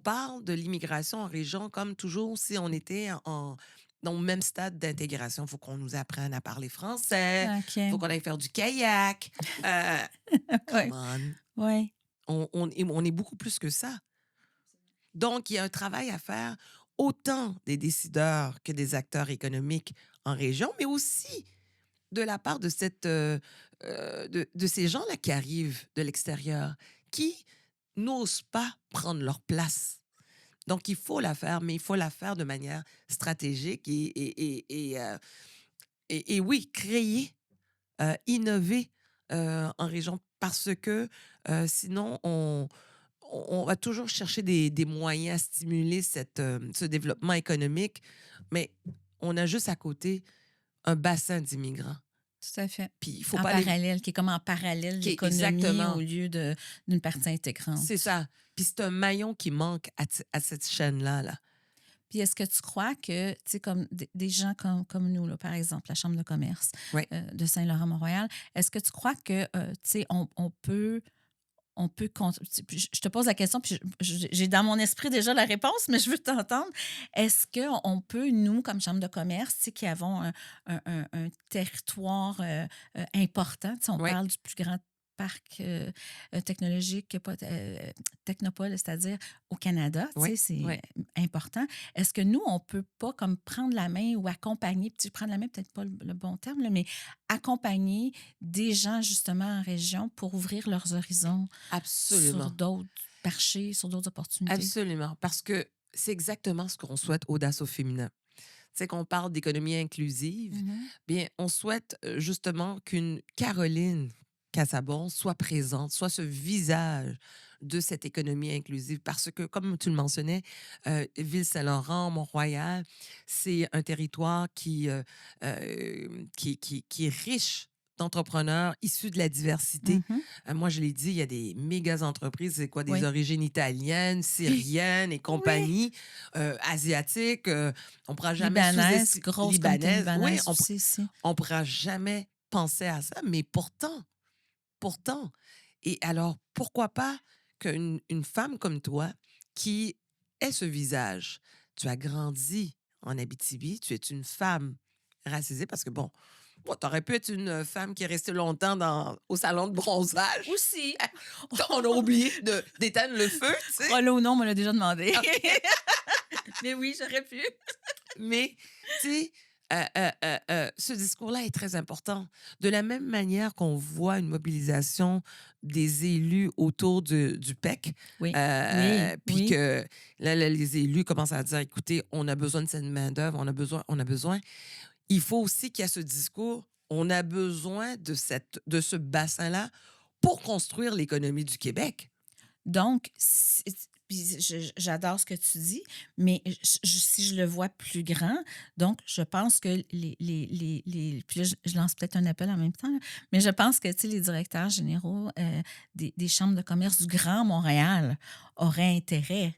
parle de l'immigration en région comme toujours si on était dans le même stade d'intégration. Il faut qu'on nous apprenne à parler français, il faut OK. qu'on aille faire du kayak. Euh, Come Oui, on. oui. On est beaucoup plus que ça. Donc, il y a un travail à faire autant des décideurs que des acteurs économiques en région, mais aussi de la part de, de ces gens-là qui arrivent de l'extérieur, qui n'osent pas prendre leur place. Donc, il faut la faire, mais il faut la faire de manière stratégique et oui, créer, innover en région parce que sinon, on va toujours chercher des moyens à stimuler ce développement économique, mais on a juste à côté un bassin d'immigrants. Tout à fait. Puis il faut En pas les... parallèle, qui est comme en parallèle qui est l'économie au exactement, lieu d'une partie c'est intégrante. ça. Puis c'est un maillon qui manque à cette chaîne-là. Là. Puis est-ce que tu crois que, tu sais, comme des gens comme nous, là, par exemple, la Chambre de commerce Oui. de Saint-Laurent-Montréal, est-ce que tu crois que, tu sais, on peut je te pose la question, puis j'ai dans mon esprit déjà la réponse, mais je veux t'entendre. Est-ce qu'on peut, nous, comme Chambre de commerce, tu sais, qui avons un territoire important, tu sais, on Oui. parle du plus grand parc technologique, technopole, c'est-à-dire au Canada, tu sais, Oui. c'est Oui. important. Est-ce que nous, on peut pas comme prendre la main ou accompagner, puis prendre la main, peut-être pas le bon terme, là, mais accompagner des gens justement en région pour ouvrir leurs horizons sur Absolument. d'autres marchés, sur d'autres opportunités. Absolument. Parce que c'est exactement ce qu'on souhaite audace au féminin. C'est qu'on parle d'économie inclusive, Mhm. bien, on souhaite justement qu'une Caroline Casabon soit présente, soit ce visage de cette économie inclusive. Parce que, comme tu le mentionnais, Ville-Saint-Laurent, Mont-Royal, c'est un territoire qui est riche d'entrepreneurs issus de la diversité. Mhm. Moi, je l'ai dit, il y a des méga entreprises, c'est quoi, des Oui. origines italiennes, syriennes et Oui. compagnie, asiatiques. On ne pourra jamais Libanaise, sous-estimer grosse communauté libanaise. Oui, libanaise aussi ici. on ne pourra jamais penser à ça, mais pourtant. Et alors, pourquoi pas qu'une femme comme toi, qui ait ce visage, tu as grandi en Abitibi, tu es une femme racisée, parce que bon, tu aurais pu être une femme qui est restée longtemps au salon de bronzage. Aussi. On a oublié d'éteindre le feu, tu sais. Oh là ou non, on me l'a déjà demandé. OK. Mais oui, j'aurais pu. Mais, tu sais, ce discours-là est très important. De la même manière qu'on voit une mobilisation des élus autour du PEC, Oui, oui, puis oui. que là, les élus commencent à dire, écoutez, on a besoin de cette main-d'œuvre, on a besoin. Il faut aussi qu'il y ait ce discours, On a besoin de ce bassin-là pour construire l'économie du Québec. Donc, puis j'adore ce que tu dis, mais si je le vois plus grand, donc je pense que puis là, je lance peut-être un appel en même temps, là, mais je pense que, tu sais, les directeurs généraux des chambres de commerce du Grand Montréal auraient intérêt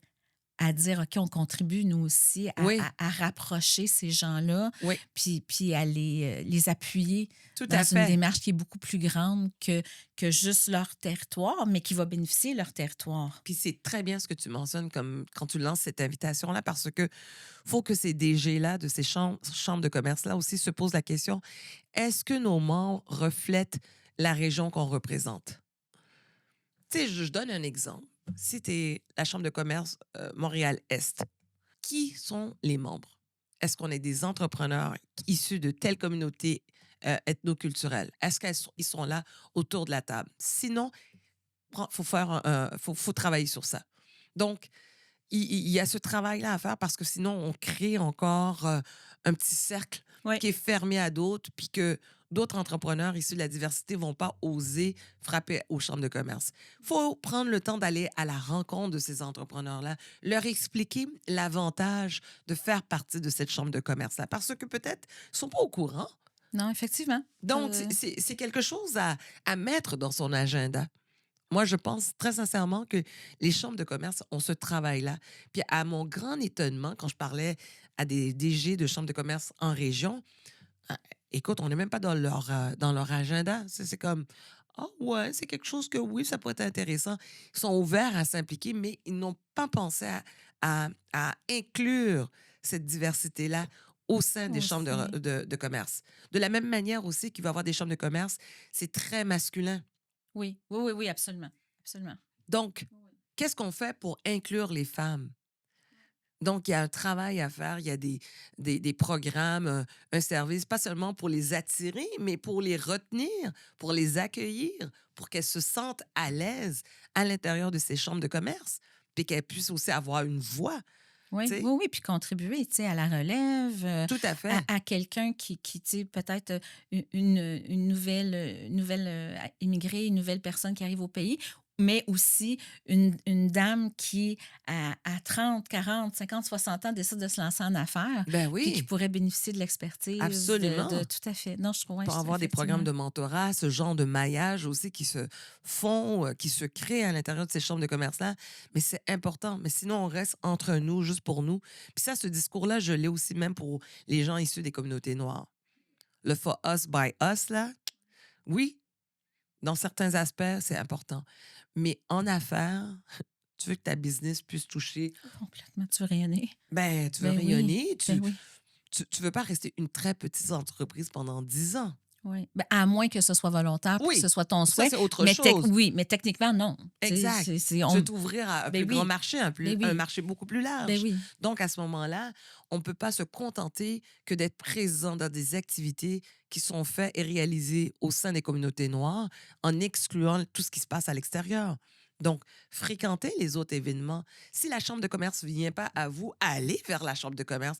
à dire, OK, on contribue, nous aussi, Oui, à rapprocher ces gens-là, oui, puis à les appuyer tout dans à une fait. démarche qui est beaucoup plus grande que juste leur territoire, mais qui va bénéficier de leur territoire. Puis c'est très bien ce que tu mentionnes comme quand tu lances cette invitation-là, parce que faut que ces DG-là, de ces chambres de commerce-là aussi se posent la question, est-ce que nos membres reflètent la région qu'on représente? Tu sais, je donne un exemple. Si tu es la chambre de commerce Montréal-Est, qui sont les membres? Est-ce qu'on est des entrepreneurs issus de telle communauté ethnoculturelle? Est-ce qu'ils sont là autour de la table? Sinon, faut travailler sur ça. Donc, il y a ce travail-là à faire parce que sinon, on crée encore un petit cercle Oui. qui est fermé à d'autres, puis que d'autres entrepreneurs issus de la diversité vont pas oser frapper aux chambres de commerce. Il faut prendre le temps d'aller à la rencontre de ces entrepreneurs-là, leur expliquer l'avantage de faire partie de cette chambre de commerce-là, parce que peut-être ils sont pas au courant. Non, effectivement. Donc, c'est quelque chose à mettre dans son agenda. Moi, je pense très sincèrement que les chambres de commerce ont ce travail-là. Puis à mon grand étonnement, quand je parlais à des DG de chambres de commerce en région, ah, écoute, on n'est même pas dans leur agenda. C'est comme, ah ouais, c'est quelque chose que oui, ça pourrait être intéressant. Ils sont ouverts à s'impliquer, mais ils n'ont pas pensé à inclure cette diversité-là au sein des chambres Aussi. de commerce. De la même manière aussi qu'il va y avoir des chambres de commerce, c'est très masculin. Oui, oui, oui, oui, absolument. Absolument. Donc, Oui. qu'est-ce qu'on fait pour inclure les femmes? Donc, il y a un travail à faire, il y a des programmes, un service, pas seulement pour les attirer, mais pour les retenir, pour les accueillir, pour qu'elles se sentent à l'aise à l'intérieur de ces chambres de commerce, puis qu'elles puissent aussi avoir une voix, tu Oui, sais? oui, oui, puis contribuer, tu sais, à la relève, Tout à fait. à quelqu'un qui tu sais, peut-être une nouvelle immigrée, une nouvelle personne qui arrive au pays, mais aussi une dame qui, à 30, 40, 50, 60 ans, décide de se lancer en affaires, Ben puis qui oui, pourrait bénéficier de l'expertise absolument. tout à fait. Non, je trouve, ouais, Pour avoir des programmes effectivement. de mentorat, ce genre de maillage aussi qui se font, qui se créent à l'intérieur de ces chambres de commerce-là. Mais c'est important. Mais sinon, on reste entre nous, juste pour nous. Puis ça, ce discours-là, je l'ai aussi même pour les gens issus des communautés noires. Le for us, by us, là, oui, dans certains aspects, c'est important. Mais en affaires, tu veux que ta business puisse toucher, Complètement, tu veux rayonner. ben, tu veux Ben oui, rayonner, ben oui. tu veux pas rester une très petite entreprise pendant 10 ans. Oui. Ben, à moins que ce soit volontaire puis que ce Oui, soit ton ça, souhait. c'est autre Mais chose. oui, mais techniquement, non. Tu sais, Exact. Tu veux on... t'ouvrir à un plus Ben grand oui, marché, ben un oui, marché beaucoup plus ben large. oui. Donc, à ce moment-là, on ne peut pas se contenter que d'être présent dans des activités qui sont faites et réalisées au sein des communautés noires en excluant tout ce qui se passe à l'extérieur. Donc, fréquentez les autres événements. Si la chambre de commerce ne vient pas à vous, allez vers la chambre de commerce.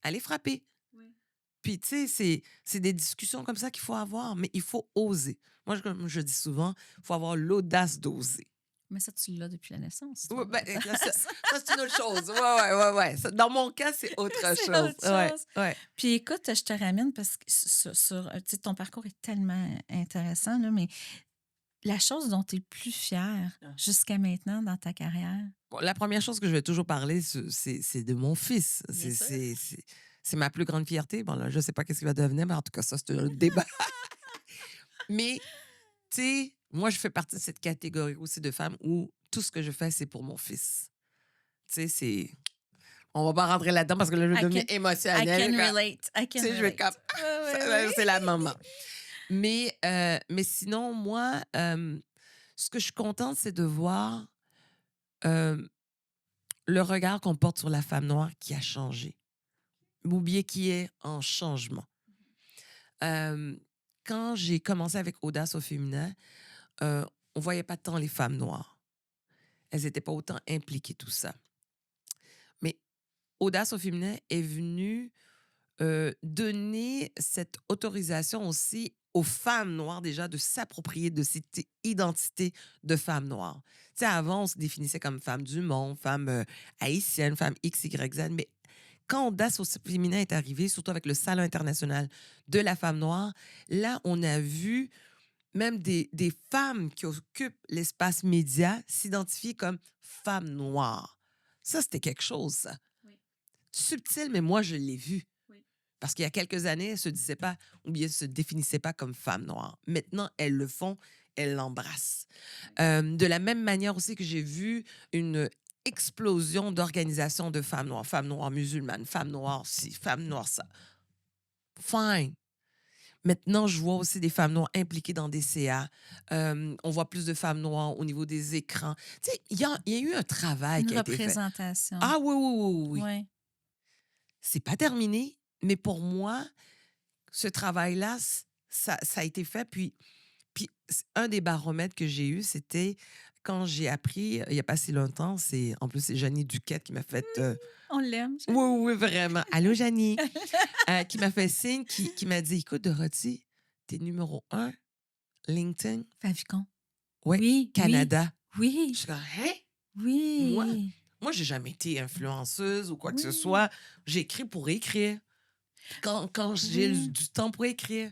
Allez frapper. Oui. Puis, tu sais, c'est des discussions comme ça qu'il faut avoir, mais il faut oser. Moi, comme je dis souvent, il faut avoir l'audace d'oser. Mais ça, tu l'as depuis la naissance, Ouais, toi. ben, là, ça, Ça, ça, c'est une autre chose. Ouais, ouais, ouais, ouais. Dans mon cas, c'est autre c'est chose. autre Ouais, chose. ouais. Puis écoute, je te ramène parce que tu sais, ton parcours est tellement intéressant, là, mais la chose dont tu es le plus fière jusqu'à maintenant dans ta carrière? Bon, la première chose que je vais toujours parler, c'est de mon fils. Bien sûr. C'est ma plus grande fierté. Bon, là, je sais pas qu'est-ce qu'il va devenir, mais en tout cas, ça, c'est un autre débat. Mais, tu sais, moi, je fais partie de cette catégorie aussi de femmes où tout ce que je fais, c'est pour mon fils. Tu sais, c'est... On va pas rentrer là-dedans parce que là, je vais I devenir can, I émotionnelle. can relate. I Tu can sais, je vais relate. comme... Oui, oui, C'est la oui. maman. Mais sinon, moi, ce que je suis contente, c'est de voir euh, le regard qu'on porte sur la femme noire qui a changé, ou bien qui est en changement. Euh, Quand j'ai commencé avec Audace au féminin, on voyait pas tant les femmes noires. Elles n'étaient pas autant impliquées, tout ça. Mais Audace au féminin est venue donner cette autorisation aussi aux femmes noires déjà de s'approprier de cette identité de femme noire. Tu sais, avant, on se définissait comme femme du monde, femme haïtienne, femme X, Y, Z, mais quand Audace au féminin est arrivé, surtout avec le Salon international de la femme noire, là, on a vu même des femmes qui occupent l'espace média s'identifier comme femmes noires. Ça, c'était quelque chose, ça. Oui. Subtil, mais moi, je l'ai vu. Oui. Parce qu'il y a quelques années, elles ne se disaient pas ou bien se définissaient pas comme femmes noires. Maintenant, elles le font, elles l'embrassent. De la même manière aussi que j'ai vu une explosion d'organisations de femmes noires musulmanes, femmes noires ci, femmes noires ça. Fine. Maintenant, je vois aussi des femmes noires impliquées dans des CA. On voit plus de femmes noires au niveau des écrans. Tu sais, il y a eu un travail Une qui a été fait. représentation. Ah oui, oui, oui, oui, oui. Oui. C'est pas terminé, mais pour moi, ce travail-là, ça a été fait. Puis un des baromètres que j'ai eu, c'était quand j'ai appris, il n'y a pas si longtemps, en plus, c'est Janie Duquette qui m'a fait. On l'aime. Oui, oui, vraiment. Allô, Janie. Qui m'a fait signe, qui m'a dit écoute, Dorothy, t'es numéro 1, LinkedIn, Favicon. ouais, Oui. Canada. Je Oui. suis comme, hein? Oui. Moi, j'ai jamais été influenceuse ou quoi que ce Oui. soit. J'écris pour écrire. Quand j'ai Oui. du temps pour écrire.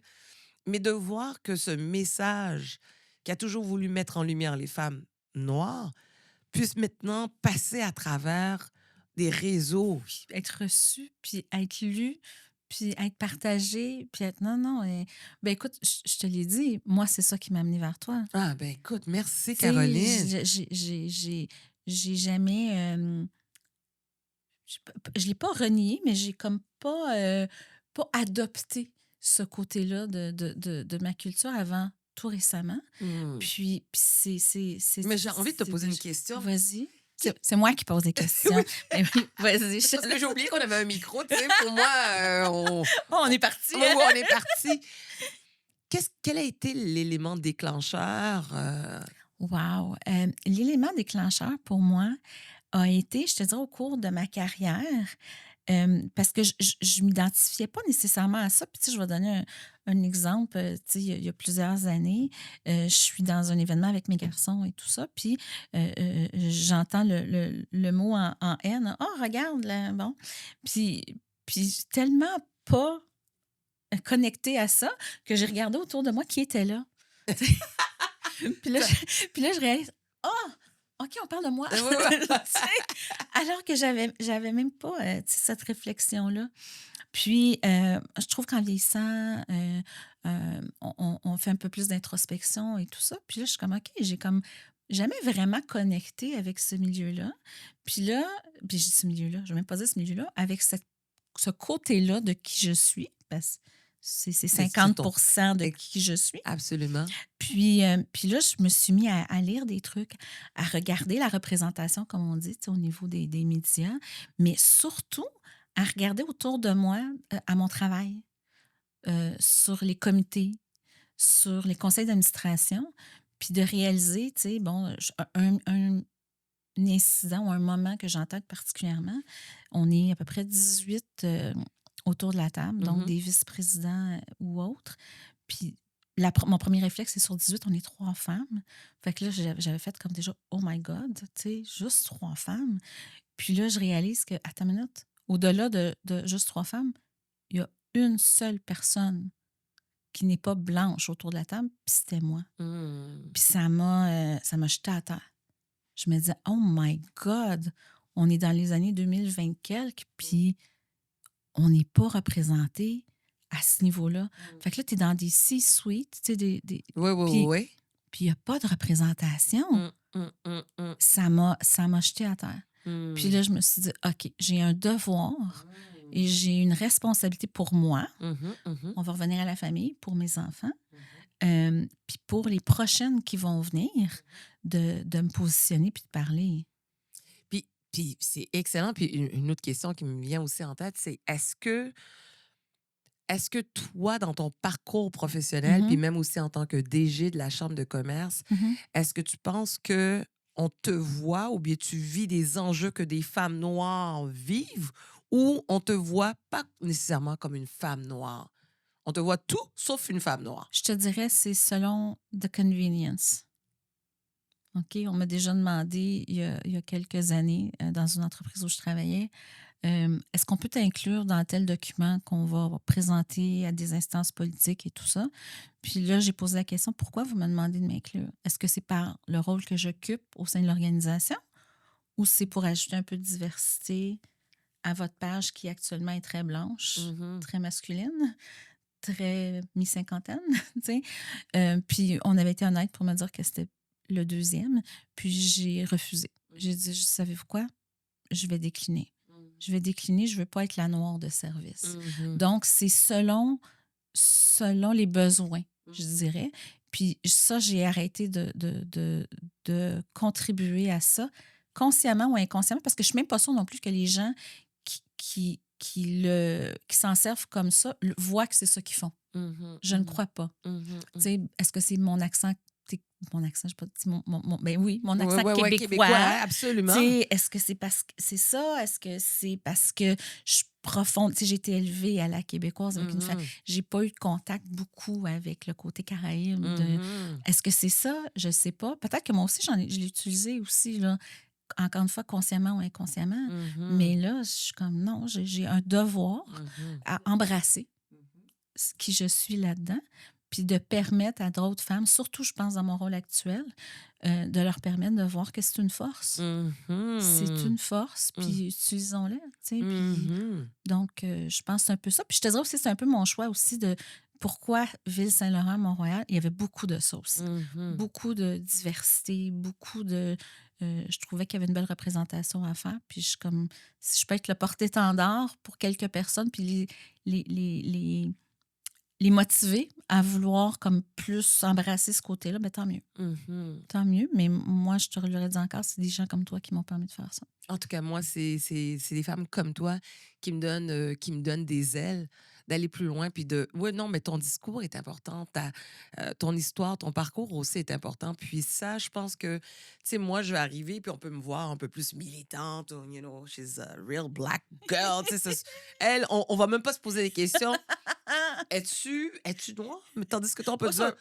Mais de voir que ce message qui a toujours voulu mettre en lumière les femmes noires puisse maintenant passer à travers des réseaux. Puis être reçu, puis être lu, puis être partagé, puis être... Non. Ben écoute, je te l'ai dit, moi, c'est ça qui m'a amené vers toi. Ah, ben écoute, merci, Tu sais, Caroline. j'ai jamais... je l'ai pas renié, mais j'ai comme pas adopté ce côté-là de ma culture avant tout récemment. Hmm. Puis c'est... Mais j'ai envie de te c'est poser une déjà- question. Vas-y. C'est moi qui pose des questions. Oui. Ben oui, vas-y. Parce que j'ai oublié qu'on avait un micro, tu sais. Pour moi, On est parti. Oui, on est parti. Quel a été l'élément déclencheur? Wow. L'élément déclencheur pour moi a été, je te dirais, au cours de ma carrière, parce que je m'identifiais pas nécessairement à ça. Puis, tu sais, je vais donner un exemple. Tu sais, il y a plusieurs années, je suis dans un événement avec mes garçons et tout ça, puis j'entends le mot en haine. « Oh, regarde, là, bon. » Puis tellement pas connectée à ça que j'ai regardé autour de moi qui était là. Puis là, je réalise, OK, on parle de moi. Ouais, ouais. Tu sais, alors que j'avais même pas tu sais, cette réflexion-là. Puis, je trouve qu'en vieillissant, on fait un peu plus d'introspection et tout ça. Puis là, je suis comme, OK, j'ai comme jamais vraiment connecté avec ce milieu-là. Puis je dis ce milieu-là, je ne vais même pas dire ce milieu-là, avec ce côté-là de qui je suis, parce que c'est c'est 50 ton- de qui je suis. Absolument. Puis là, je me suis mis à lire des trucs, à regarder la représentation, comme on dit, tu sais, au niveau des médias, mais surtout à regarder autour de moi, à mon travail, sur les comités, sur les conseils d'administration, puis de réaliser, tu sais, bon, un incident ou un moment que j'ai en tête particulièrement. On est à peu près 18 autour de la table, donc Mhm. des vice-présidents ou autres. Puis mon premier réflexe, c'est sur 18, on est 3 femmes. Fait que là, j'avais fait comme déjà, oh my God, tu sais, juste 3 femmes. Puis là, je réalise que, attends une minute, au-delà de juste 3 femmes, il y a une seule personne qui n'est pas blanche autour de la table, puis c'était moi. Hmm. Puis ça m'a jeté à terre. Je me disais, oh my God, on est dans les années 2020 quelques, puis on n'est pas représenté à ce niveau-là. Fait que là, tu es dans des C-suites, tu sais, Oui, oui, puis oui. il n'y a pas de représentation. Mm. Ça m'a jeté à terre. Hmm. Puis là, je me suis dit, OK, j'ai un devoir et j'ai une responsabilité pour moi. Mhm, mhm. On va revenir à la famille, pour mes enfants. Puis pour les prochaines qui vont venir, de me positionner puis de parler. Puis c'est excellent. Puis une autre question qui me vient aussi en tête, c'est est-ce que toi, dans ton parcours professionnel, Mhm. puis même aussi en tant que DG de la Chambre de commerce, Mhm. est-ce que tu penses que on te voit ou bien tu vis des enjeux que des femmes noires vivent où on te voit pas nécessairement comme une femme noire. On te voit tout sauf une femme noire. Je te dirais, c'est selon the convenience. OK? On m'a déjà demandé il y a quelques années, dans une entreprise où je travaillais, est-ce qu'on peut t'inclure dans tel document qu'on va présenter à des instances politiques et tout ça? Puis là, j'ai posé la question, pourquoi vous me demandez de m'inclure? Est-ce que c'est par le rôle que j'occupe au sein de l'organisation ou c'est pour ajouter un peu de diversité à votre page qui actuellement est très blanche, très masculine, très mi-cinquantaine, tu sais? Puis on avait été honnête pour me dire que c'était le deuxième, puis j'ai refusé. J'ai dit, savez-vous quoi? Je vais décliner. Je vais décliner, je ne veux pas être la noire de service. Donc, c'est selon les besoins, je dirais. Puis ça, j'ai arrêté de contribuer à ça, consciemment ou inconsciemment, parce que je ne suis même pas sûre non plus que les gens qui s'en servent comme ça voient que c'est ça qu'ils font. Je ne crois pas. Tu sais, est-ce que c'est mon accent? Mon accent, je sais pas, ben oui, mon accent québécois. Absolument. Est-ce que c'est parce que c'est ça? Est-ce que c'est parce que je suis profonde? J'ai été élevée à la québécoise avec une famille. J'ai pas eu de contact beaucoup avec le côté caraïbe. Est-ce que c'est ça? Je sais pas. Peut-être que moi aussi, je l'ai utilisé aussi, là, encore une fois, consciemment ou inconsciemment. Mais là, je suis comme, non, j'ai un devoir à embrasser qui je suis là-dedans, puis de permettre à d'autres femmes, surtout, je pense, dans mon rôle actuel, de leur permettre de voir que c'est une force. C'est une force, puis utilisons-la, tu sais. Donc, je pense que c'est un peu ça. Puis je te dirais aussi, c'est un peu mon choix aussi de pourquoi Ville-Saint-Laurent, Montréal, il y avait beaucoup de ça aussi. Beaucoup de diversité, beaucoup de... je trouvais qu'il y avait une belle représentation à faire. Puis je suis comme, si je peux être le porte-étendard pour quelques personnes, puis les motiver à vouloir comme plus embrasser ce côté-là, ben tant mieux. Tant mieux, mais moi, je te le dis encore, c'est des gens comme toi qui m'ont permis de faire ça. En tout cas, moi, c'est des femmes comme toi qui me donnent des ailes d'aller plus loin. Puis oui, non, mais ton discours est important. Ton histoire, ton parcours aussi est important. Puis ça, je pense que, tu sais, moi, je vais arriver, puis on peut me voir un peu plus militante. You know, she's a real black girl. Tu sais, elle, on va même pas se poser des questions. Es-tu noire? Mais tandis que toi, on peut dire,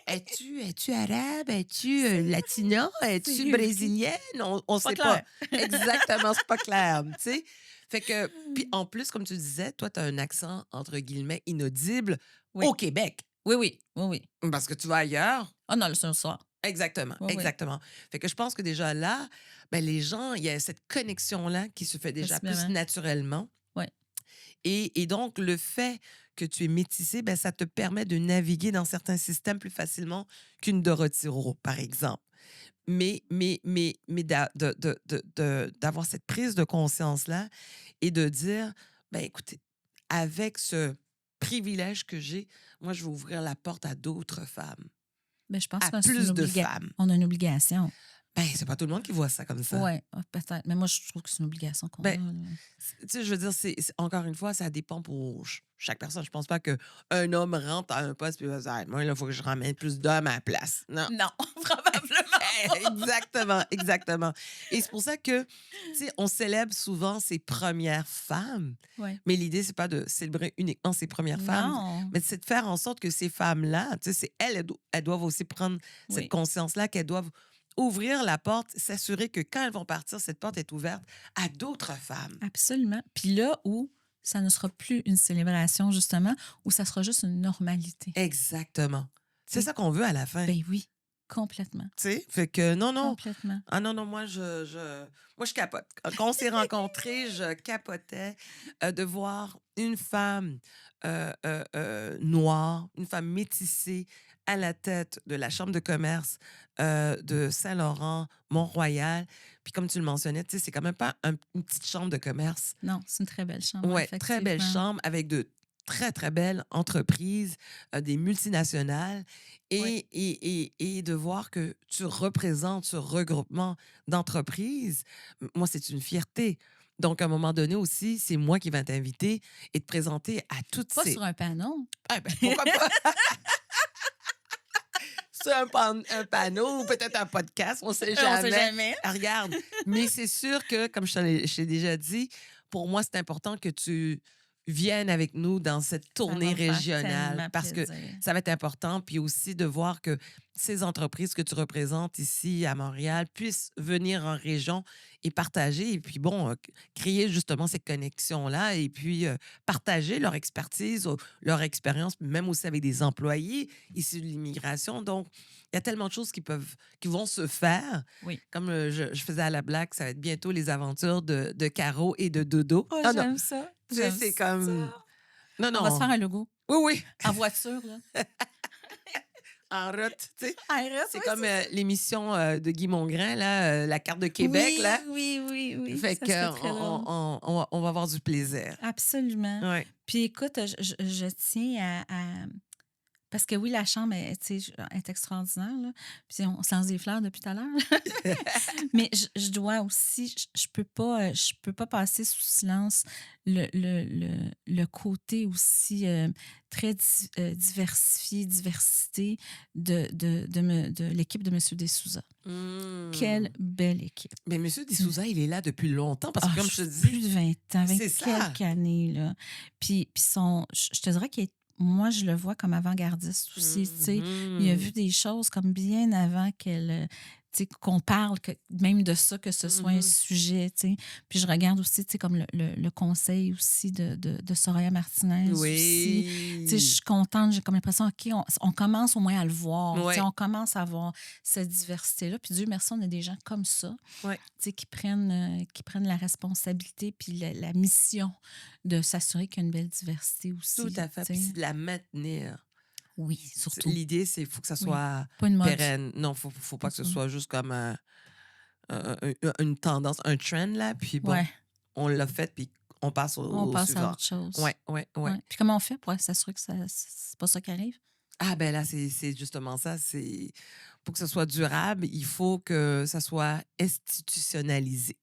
es-tu arabe? Es-tu latina? Es-tu brésilienne? On sait pas. Exactement, c'est pas clair, tu sais. Fait que, puis en plus, comme tu disais, toi, tu as un accent, entre guillemets, inaudible au Québec. Oui. Parce que tu vas ailleurs. Ah non, c'est un soir. Exactement, exactement. Fait que je pense que déjà là, ben, les gens, il y a cette connexion-là qui se fait déjà plus naturellement. Oui. Et donc, le fait que tu es métissée, ben, ça te permet de naviguer dans certains systèmes plus facilement qu'une Dorothy Rowe, par exemple. Mais d'avoir cette prise de conscience-là et de dire, ben écoutez, avec ce privilège que j'ai, moi, je vais ouvrir la porte à d'autres femmes. Ben, je pense à plus de femmes. On a une obligation. Ben, c'est pas tout le monde qui voit ça comme ça. Oui, peut-être. Mais moi, je trouve que c'est une obligation qu'on a. Tu sais, je veux dire, encore une fois, ça dépend pour chaque personne. Je pense pas qu'un homme rentre à un poste et va dire, moi, il faut que je ramène plus d'hommes à la place. Non. Non, probablement. Exactement. Et c'est pour ça que, tu sais, on célèbre souvent ses premières femmes. Ouais. Mais l'idée, c'est pas de célébrer uniquement ses premières femmes, mais c'est de faire en sorte que ces femmes-là, tu sais, elles doivent aussi prendre cette conscience-là, qu'elles doivent ouvrir la porte, s'assurer que quand elles vont partir, cette porte est ouverte à d'autres femmes. Absolument. Puis là où ça ne sera plus une célébration, justement, où ça sera juste une normalité. Exactement. C'est ça qu'on veut à la fin. Ben oui, complètement. Tu sais, fait que non. Complètement. Ah non, moi, je capote. Quand on s'est rencontrés, je capotais de voir une femme noire, une femme métissée à la tête de la Chambre de commerce de Saint-Laurent, Mont-Royal. Puis comme tu le mentionnais, tu sais, c'est quand même pas une petite chambre de commerce. Non, c'est une très belle chambre. Oui, très belle chambre avec de très, très belles entreprises, des multinationales. Et de voir que tu représentes ce regroupement d'entreprises, moi, c'est une fierté. Donc, à un moment donné aussi, c'est moi qui vais t'inviter et te présenter à toutes Pas sur un panneau. Ah, ben, pourquoi pas? Sur un panneau ou peut-être un podcast, on ne sait jamais. On sait jamais. Regarde, mais c'est sûr que, comme je t'ai déjà dit, pour moi, c'est important que tu viennes avec nous dans cette Ça tournée va me faire régionale tellement parce que plaisir. ça va être important. Puis aussi de voir que ces entreprises que tu représentes ici à Montréal puissent venir en région et partager. Et puis bon, créer justement ces connexions-là et puis partager leur expertise, leur expérience, même aussi avec des employés issus de l'immigration. Donc, il y a tellement de choses qui vont se faire. Oui. Comme je faisais à la blague, ça va être bientôt les aventures de Caro et de Dodo. Oh, Ah non, j'aime ça. tu sais, J'aime c'est ça. comme... Non, On va se faire non. un logo. Oui, oui, En voiture, là. en route, tu sais. Arrête, C'est oui, comme c'est ça. l'émission de Guy Mongrain, là, la carte de Québec, Oui, là. oui, oui, oui. Fait Ça que serait très drôle. on va avoir du plaisir. Absolument. Ouais. Puis écoute, je tiens parce que oui, la chambre tu sais, est extraordinaire, là. Puis on se lance des fleurs depuis tout à l'heure. Mais je dois aussi, je peux pas passer sous silence le côté aussi très diversité de l'équipe de M. Desouza. Quelle belle équipe. Mais M. D'Souza, il est là depuis longtemps parce que, comme je te dis, plus de 20 ans, 20 c'est ça. quelques années, là. Puis je te dirais moi, je le vois comme avant-gardiste aussi, tu sais. Il a vu des choses comme bien avant tu sais, qu'on parle même de ça, que ce soit un sujet, tu sais. Puis je regarde aussi, tu sais, comme le conseil aussi de Soraya Martinez aussi. Tu sais, je Oui. suis contente, j'ai comme l'impression, OK, on commence au moins à le voir. Tu sais, Ouais. on commence à voir cette diversité-là. Puis Dieu merci, on a des gens comme ça, Ouais. tu sais, qui prennent la responsabilité puis la mission de s'assurer qu'il y a une belle diversité aussi. Tout à fait. tu Puis sais. c'est de la maintenir. Oui, surtout. L'idée, c'est qu'il faut que ça Oui. soit Pas une mode. pérenne. Non, faut pas que ce Mm-mm. soit juste comme une tendance, un trend, là. Puis bon, Ouais, on l'a fait, puis on passe on au passe à suivant. autre chose. Ouais. Ouais. Puis comment on fait pour s'assurer que c'est pas ça qui arrive? Ah ben là, c'est justement ça. C'est pour que ce soit durable, il faut que ça soit institutionnalisé.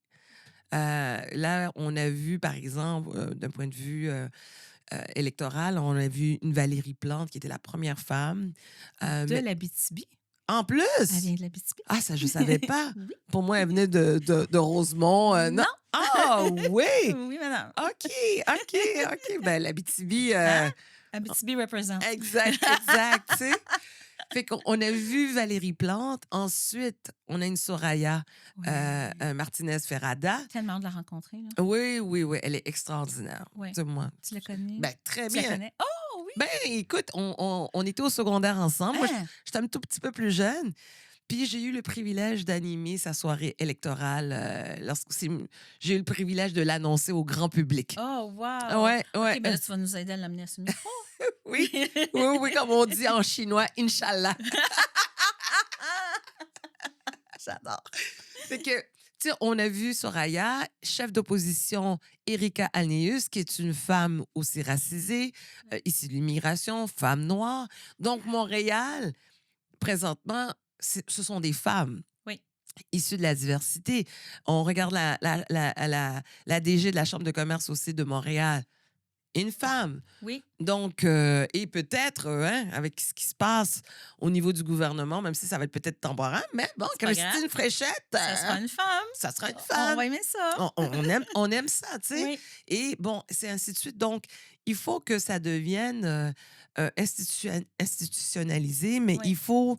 Là, on a vu, par exemple, d'un point de vue électoral, on a vu une Valérie Plante qui était la première femme. De Mais l'Abitibi. en Elle plus, vient de l'Abitibi. ah, ça, je savais pas. Oui. Pour moi, elle venait de Rosemont. Non. Non. Ah, oui. Oui, madame. OK. Ben, l'Abitibi. Hein? Abitibi represent. Exact, tu sais. Fait qu'on a vu Valérie Plante. Ensuite, on a une Soraya Oui. Martinez-Ferrada. Tellement hâte de la rencontrer, là. Oui, elle est extraordinaire. Oui. Tu sais, moi. Tu la connais? Ben, très Tu la bien. connais? Oh, oui! Ben, écoute, on était au secondaire ensemble. Moi, Hein? j'étais un tout petit peu plus jeune. Puis j'ai eu le privilège d'animer sa soirée électorale j'ai eu le privilège de l'annoncer au grand public. Oh, wow! Ouais. OK, ben là, tu vas nous aider à l'amener à ce micro. Oui, comme on dit en chinois, Inch'Allah. J'adore. Fait que, tu sais, on a vu Soraya, chef d'opposition, Erika Alneus, qui est une femme aussi racisée, issue de l'immigration, femme noire. Donc, Montréal, présentement, ce sont des femmes. Oui. Issues de la diversité. On regarde la DG de la Chambre de commerce aussi de Montréal. Une femme. Oui. Donc, et peut-être, avec ce qui se passe au niveau du gouvernement, même si ça va être peut-être temporaire, mais bon, pas comme grave. c'est une fréchette, Ça sera une femme. ça sera une On femme. va aimer ça. On aime ça, tu sais. Oui. Et bon, c'est ainsi de suite. Donc, il faut que ça devienne institutionnalisé, mais Oui. il faut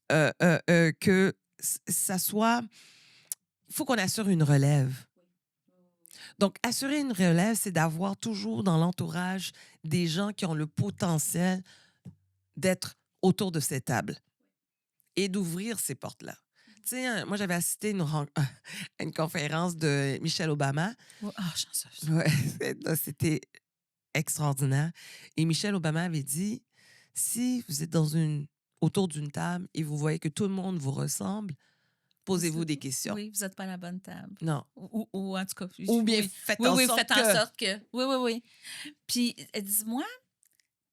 que ça soit... Il faut qu'on assure une relève. Donc, assurer une relève, c'est d'avoir toujours dans l'entourage des gens qui ont le potentiel d'être autour de ces tables et d'ouvrir ces portes-là. Tu sais, moi, j'avais assisté à une conférence de Michelle Obama. Oh, chanceuse. Ouais, c'était extraordinaire. Et Michelle Obama avait dit, si vous êtes autour d'une table et vous voyez que tout le monde vous ressemble, posez-vous des questions. Oui, vous n'êtes pas à la bonne table. Non. Ou en tout cas... Ou bien faites en sorte que... Oui. Puis, dis-moi,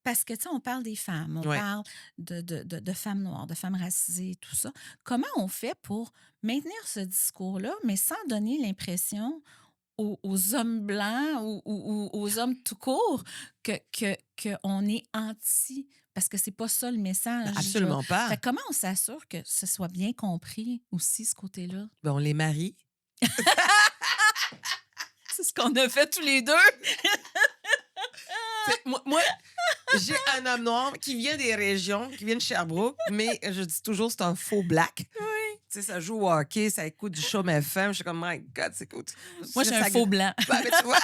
parce que, tu sais, on parle des femmes, on parle de femmes noires, de femmes racisées, tout ça. Comment on fait pour maintenir ce discours-là, mais sans donner l'impression aux hommes blancs ou aux hommes tout court qu'on est anti... Parce que c'est pas ça le message. Absolument pas. Fait que comment on s'assure que ce soit bien compris aussi, ce côté-là? Ben, on les marie. C'est ce qu'on a fait tous les deux. Moi, j'ai un homme noir qui vient des régions, qui vient de Sherbrooke, mais je dis toujours c'est un faux black. Oui. Tu sais, ça joue au hockey, ça écoute du show FM. Je suis comme, my God, c'est cool. Moi, j'ai un faux blanc. Ben, mais tu vois,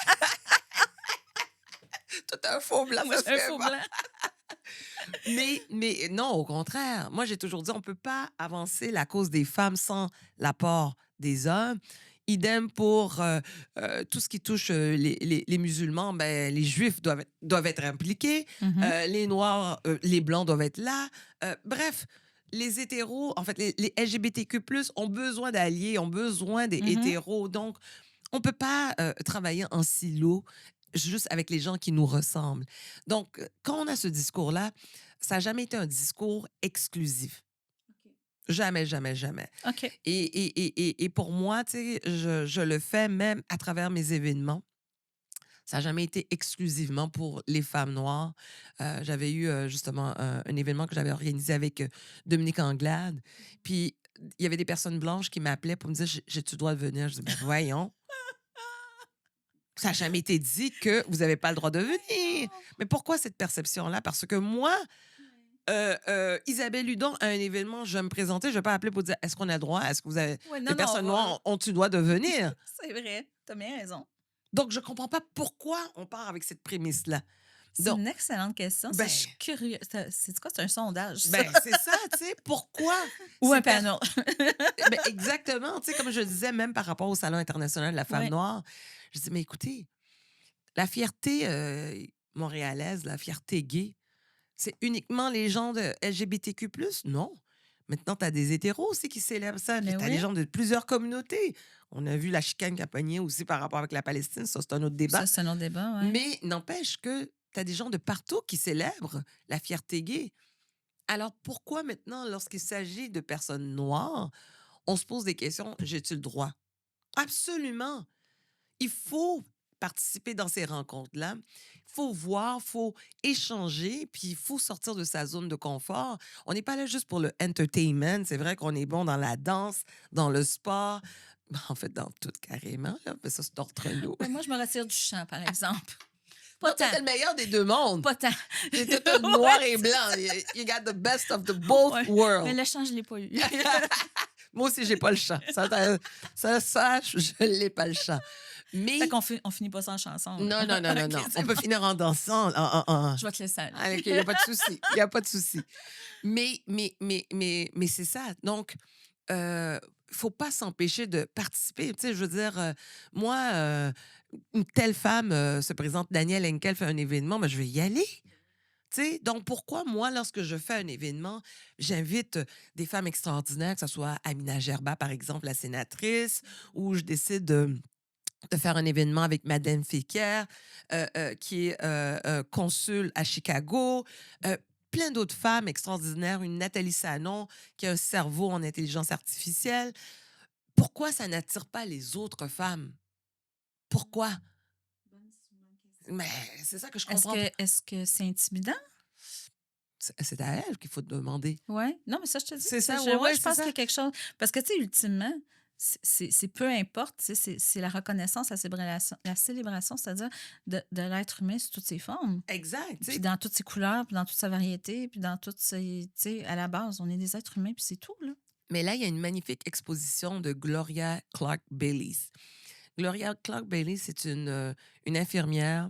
toi, t'as un faux blanc, Moi, ça se j'ai un fait faux pas. blanc. Mais non, au contraire. Moi, j'ai toujours dit, on ne peut pas avancer la cause des femmes sans l'apport des hommes. Idem pour tout ce qui touche les musulmans, ben, les juifs doivent être impliqués, Mhm. les noirs, les blancs doivent être là. Bref, les hétéros, en fait, les LGBTQ+, ont besoin d'alliés, ont besoin des Mhm. hétéros. Donc, on ne peut pas travailler en silo juste avec les gens qui nous ressemblent. Donc, quand on a ce discours-là, ça n'a jamais été un discours exclusif. Jamais, jamais, jamais. OK. Et pour moi, tu sais, je le fais même à travers mes événements. Ça n'a jamais été exclusivement pour les femmes noires. J'avais eu justement un événement que j'avais organisé avec Dominique Anglade. Puis, il y avait des personnes blanches qui m'appelaient pour me dire j'ai-tu le droit de venir? Je dis ben, voyons. Ça n'a jamais été dit que vous n'avez pas le droit de venir. Mais pourquoi cette perception-là? Parce que moi, Isabelle Hudon, à un événement, je vais me présenter, je ne vais pas appeler pour dire est-ce qu'on a le droit? Est-ce que vous avez. Ouais, non, Les non, personnes noires ont-tu le droit de venir? C'est vrai. T'as bien raison. Donc, je ne comprends pas pourquoi on part avec cette prémisse-là. C'est Donc, une excellente question. Ça, ben, je suis curieuse. C'est quoi? C'est un sondage, ça? ben c'est ça, tu sais. Pourquoi? Ou un ces per- panel. Ben, exactement. Tu sais, comme je disais, même par rapport au Salon international de la femme Ouais. noire, je dis, mais écoutez, la fierté montréalaise, la fierté gay, c'est uniquement les gens de LGBTQ+? Non. Maintenant, tu as des hétéros aussi qui célèbrent ça. Mais Tu as oui. des gens de plusieurs communautés. On a vu la chicane qui a pogné aussi par rapport avec la Palestine. Ça, c'est un autre débat. Ça, c'est un autre débat, ouais. Mais n'empêche que tu as des gens de partout qui célèbrent la fierté gay. Alors, pourquoi maintenant, lorsqu'il s'agit de personnes noires, on se pose des questions, j'ai-tu le droit? Absolument. Il faut participer dans ces rencontres-là. Il faut voir, il faut échanger, puis il faut sortir de sa zone de confort. On n'est pas là juste pour le entertainment. C'est vrai qu'on est bon dans la danse, dans le sport, en fait, dans tout carrément. Là. Mais ça, c'est entre nous. Mais moi, je me retire du chant, par exemple. Pas Non, t'es tant. le meilleur des deux mondes. Pas tant. T'es tout noir et blanc. You got the best of the both Ouais. worlds. Mais le chant, je ne l'ai pas eu. Moi aussi, j'ai pas le chant. Ça, je l'ai pas le chant. Mais Fait qu'on on finit pas sans chanson. non, non, non, non, Ok, non. c'est On peut bon. finir en dansant. Je vais te laisser aller. Ah, OK, il n'y a pas de souci. Il n'y a pas de souci. Mais c'est ça. Donc, faut pas s'empêcher de participer. Tu sais, je veux dire, moi, une telle femme se présente, Danielle Henkel fait un événement, mais je vais y aller. Tu sais, donc, pourquoi moi, lorsque je fais un événement, j'invite des femmes extraordinaires, que ce soit Amina Gerba, par exemple, la sénatrice, ou je décide de faire un événement avec Madeleine Féquer, qui est consul à Chicago. Plein d'autres femmes extraordinaires, une Nathalie Sanon qui a un cerveau en intelligence artificielle. Pourquoi ça n'attire pas les autres femmes? Pourquoi? Mais c'est ça que je comprends. Est-ce que c'est intimidant? C'est à elle qu'il faut demander. Oui. Non, mais ça, je te dis. C'est ça, je, ouais, ouais, je c'est pense ça. qu'il y a quelque chose. Parce que, tu sais, ultimement, c'est peu importe, tu sais, c'est la reconnaissance, la célébration, c'est-à-dire de l'être humain sous toutes ses formes. Exact. tu sais. Puis dans toutes ses couleurs, puis dans toute sa variété, puis dans toutes ses. Tu sais, à la base, on est des êtres humains, puis c'est tout, là. Mais là, il y a une magnifique exposition de Gloria Clark Bayliss. Gloria Clark Bayliss, c'est une infirmière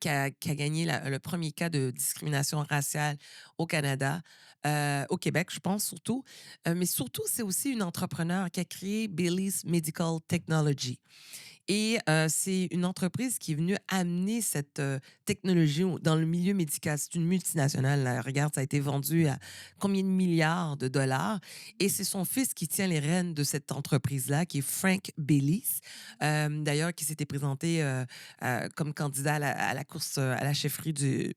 qui a gagné le premier cas de discrimination raciale au Canada, au Québec, je pense surtout. Mais surtout, c'est aussi une entrepreneure qui a créé Bayliss Medical Technology. Et c'est une entreprise qui est venue amener cette technologie dans le milieu médical. C'est une multinationale. Là. Regarde, ça a été vendu à combien de milliards de dollars. Et c'est son fils qui tient les rênes de cette entreprise-là, qui est Frank Bayliss. D'ailleurs, qui s'était présenté comme candidat à la course à la chefferie du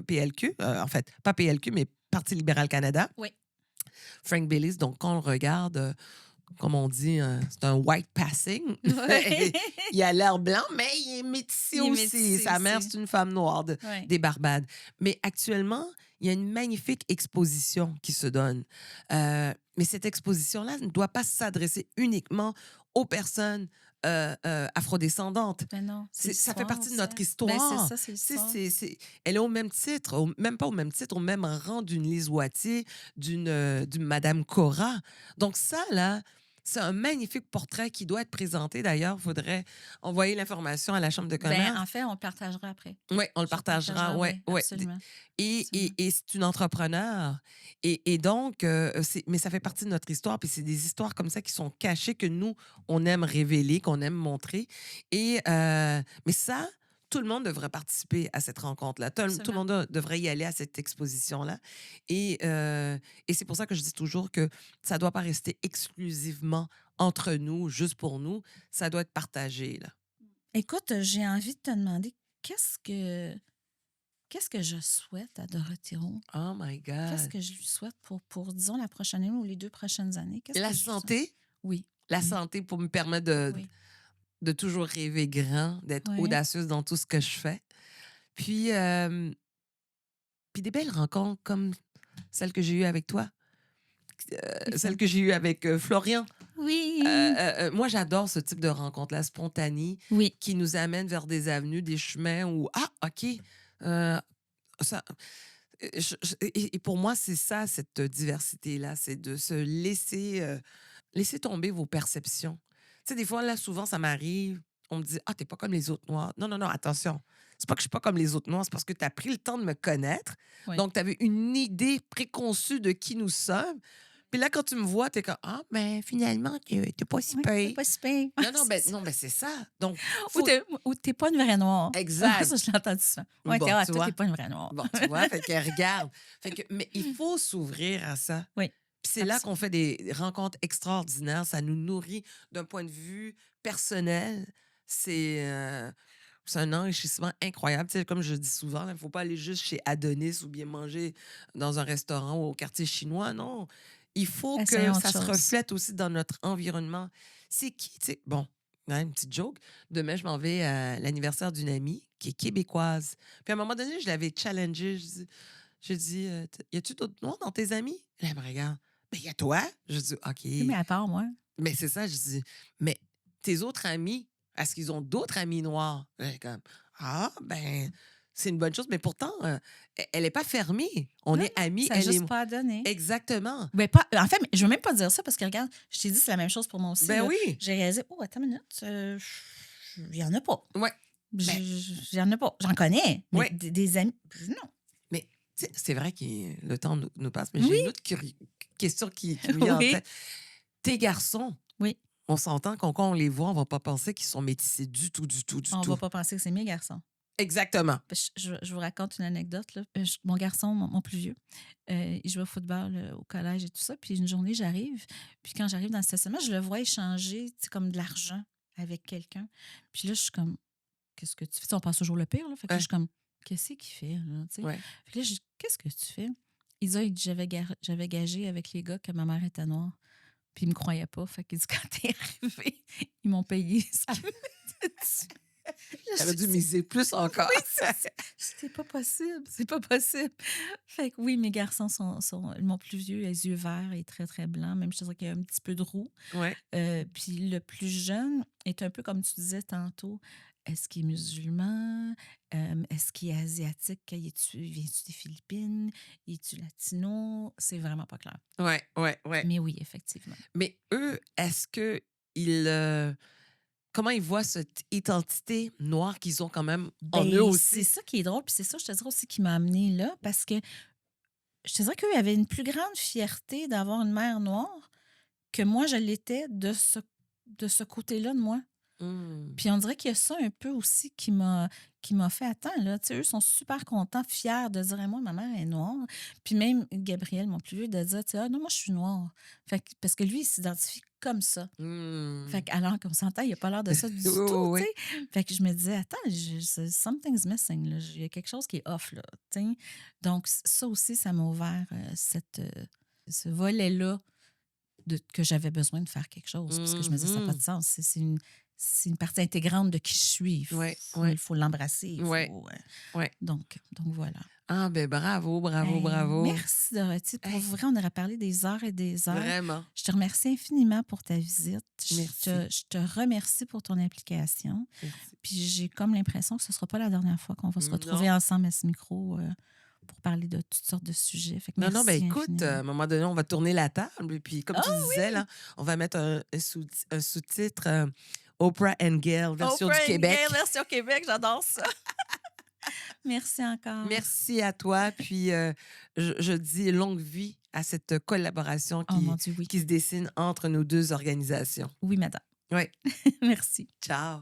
PLQ. En fait, pas PLQ, mais Parti libéral Canada. Oui. Frank Bayliss, donc quand on le regarde, comme on dit, c'est un white passing. Ouais. Il a l'air blanc, mais il est métissé Il est aussi. métissé Sa mère, aussi. c'est une femme noire Ouais. des Barbades. Mais actuellement, il y a une magnifique exposition qui se donne. Mais cette exposition-là ne doit pas s'adresser uniquement aux personnes afrodescendante. Ben non, c'est Ça fait l'histoire partie de aussi, notre hein. Ben, histoire. c'est ça, c'est C'est, l'histoire. elle est au même titre, même pas au même titre, au même rang d'une Lise Wattier, d'une Madame Cora. Donc ça, là, c'est un magnifique portrait qui doit être présenté. D'ailleurs, il faudrait envoyer l'information à la Chambre de Ben, commerce. en fait, on le partagera après. Oui, on le Je le partagera. partagerai, Oui, oui, oui. absolument, Et, absolument. c'est une entrepreneur. Et donc, mais ça fait partie de notre histoire. Puis c'est des histoires comme ça qui sont cachées que nous, on aime révéler, qu'on aime montrer. Mais ça, tout le monde devrait participer à cette rencontre-là. Tout le Absolument. monde devrait y aller à cette exposition-là. Et c'est pour ça que je dis toujours que ça ne doit pas rester exclusivement entre nous, juste pour nous. Ça doit être partagé, là. Écoute, j'ai envie de te demander qu'est-ce que je souhaite à Dorothée Roux? Oh my Qu'est-ce God. que je lui souhaite pour, disons, la prochaine année ou les 2 prochaines années? Qu'est-ce La que je lui souhaite? santé, Oui, la oui, santé pour me permettre de, oui, de toujours rêver grand, d'être oui. audacieuse dans tout ce que je fais. Puis, puis des belles rencontres comme celle que j'ai eue avec toi, C'est celle fun. que j'ai eue avec Florian. Oui, Moi, j'adore ce type de rencontre-là, spontanée, oui, qui nous amène vers des avenues, des chemins où, ah, OK, euh, ça, et pour moi, c'est ça, cette diversité-là, c'est de se laisser tomber vos perceptions. Tu sais, des fois, là, souvent, ça m'arrive, on me dit, ah, t'es pas comme les autres Noirs. Non, non, non, attention. C'est pas que je suis pas comme les autres Noirs, c'est parce que tu as pris le temps de me connaître. oui. Donc, tu avais une idée préconçue de qui nous sommes. Puis là, quand tu me vois, t'es comme, ah, ben finalement, t'es pas si Oui, c'est pire. pas si pire. Non, non, ben, non, ben c'est ça. Donc, Ou faut. t'es pas une vraie noire. Exact. Ça, je l'ai entendu souvent. Ouais, Bon, tu toi, vois. t'es pas une vraie noire. Bon, tu vois, fait que regarde. Mais il faut s'ouvrir à ça. Oui, Puis c'est là qu'on absolument. fait des rencontres extraordinaires. Ça nous nourrit d'un point de vue personnel. C'est c'est un enrichissement incroyable. Tu sais, comme je dis souvent, il ne faut pas aller juste chez Adonis ou bien manger dans un restaurant ou au quartier chinois. Non. Il faut que Essayons autre ça se chose. reflète aussi dans notre environnement. C'est qui, tu sais, bon, hein, une petite joke. Demain, je m'en vais à l'anniversaire d'une amie qui est québécoise. Puis à un moment donné, je l'avais challengée. Je dis, y a-tu d'autres noirs dans tes amis? Là, elle me regarde. Ben, il y a toi. Je dis, Oui, mais OK. à part moi. Mais c'est ça, je dis, mais tes autres amis, est-ce qu'ils ont d'autres amis noirs? Elle est comme, ah, ben, c'est une bonne chose, mais pourtant, elle n'est pas fermée. On Non, est non, amis, ça n'a elle est. juste pas à donner. Exactement. Ben, pas, en fait, je veux même pas dire ça parce que regarde, je t'ai dit c'est la même chose pour moi aussi. Ben Là. oui. J'ai réalisé, oh, attends une minute, il y en a pas. Ouais. Ben, Il y en a pas. J'en connais, mais ouais. des amis, non. Mais tu sais, c'est vrai que le temps nous passe, mais j'ai Oui, une autre question qui me vient en oui, tête. Tes garçons, oui. on s'entend quand on les voit, on va pas penser qu'ils sont métissés du tout, du tout, du On tout. va pas penser que c'est mes garçons. Exactement. Je vous raconte une anecdote. Là. Mon garçon, mon plus vieux, il jouait au football au collège et tout ça. Puis une journée, j'arrive. Puis quand j'arrive dans le stationnement, je le vois échanger tu sais, comme de l'argent avec quelqu'un. Puis là, je suis comme, qu'est-ce que tu fais? Tu sais, on pense toujours le pire. Là. Fait que là, Ouais. je suis comme, qu'est-ce qu'il fait? Là, tu sais? Ouais. Fait que là, je dis, qu'est-ce que tu fais? Il dit, j'avais gagé avec les gars que ma mère était noire. Puis ils me croyaient pas. Fait qu'il dit, quand t'es arrivé, ils m'ont payé ce qu'ils mettaient dessus. J'aurais dû miser plus encore. Oui, c'est ça. C'est pas possible. C'est pas possible. Fait que oui, mes garçons sont mon plus vieux, les yeux verts et très, très blancs. Même, je te dirais qu'il y a un petit peu de roux. Ouais. Puis le plus jeune est un peu comme tu disais tantôt. Est-ce qu'il est musulman? Est-ce qu'il est asiatique? Viens-tu des Philippines? Es-tu latino? C'est vraiment pas clair. Ouais, ouais, ouais. Mais oui, effectivement. Mais eux, est-ce que comment ils voient cette identité noire qu'ils ont quand même en eux Ben, c'est aussi? ça qui est drôle. Puis c'est ça, je te dirais aussi, qui m'a amené là. Parce que je te dirais qu'eux avaient une plus grande fierté d'avoir une mère noire que moi, je l'étais de ce côté-là de moi. Hmm. Puis on dirait qu'il y a ça un peu aussi qui m'a fait attends là, tu sais eux sont super contents, fiers de dire moi ma mère est noire. Puis même Gabriel mon plus vieux de dire tu sais, ah non moi je suis noire. Fait que, parce que lui il s'identifie comme ça. Hmm. Fait que, alors qu'on s'entend, il a pas l'air de ça du Oui, tout, oui, tu oui. sais. Fait que je me disais attends, something's missing là, il y a quelque chose qui est off là, tu sais. Donc ça aussi ça m'a ouvert ce volet-là que j'avais besoin de faire quelque chose parce que je me disais ça n'a pas de sens, c'est une partie intégrante de qui je suis. Ouais, Il ouais. faut l'embrasser. Ouais. Ouais. Donc voilà. Ah, ben bravo, bravo, Hey, bravo. merci, Dorothy. Pour Hey, vrai, on aurait parlé des heures et des heures. vraiment. Je te remercie infiniment pour ta visite. Merci. Je te remercie pour ton implication. Merci. Puis j'ai comme l'impression que ce ne sera pas la dernière fois qu'on va se retrouver Non. ensemble à ce micro pour parler de toutes sortes de sujets. Fait que Non, non, ben merci écoute, à infiniment. un moment donné, on va tourner la table. Et puis, comme Ah tu disais, oui! là, on va mettre un sous-titre Oprah and Gail, version du Oprah and Gail, Québec. version Québec, j'adore ça. Merci encore. Merci à toi. Puis, je dis longue vie à cette collaboration Oh mon Dieu, oui. qui se dessine entre nos deux organisations. Oui, madame. Oui. Merci. Ciao.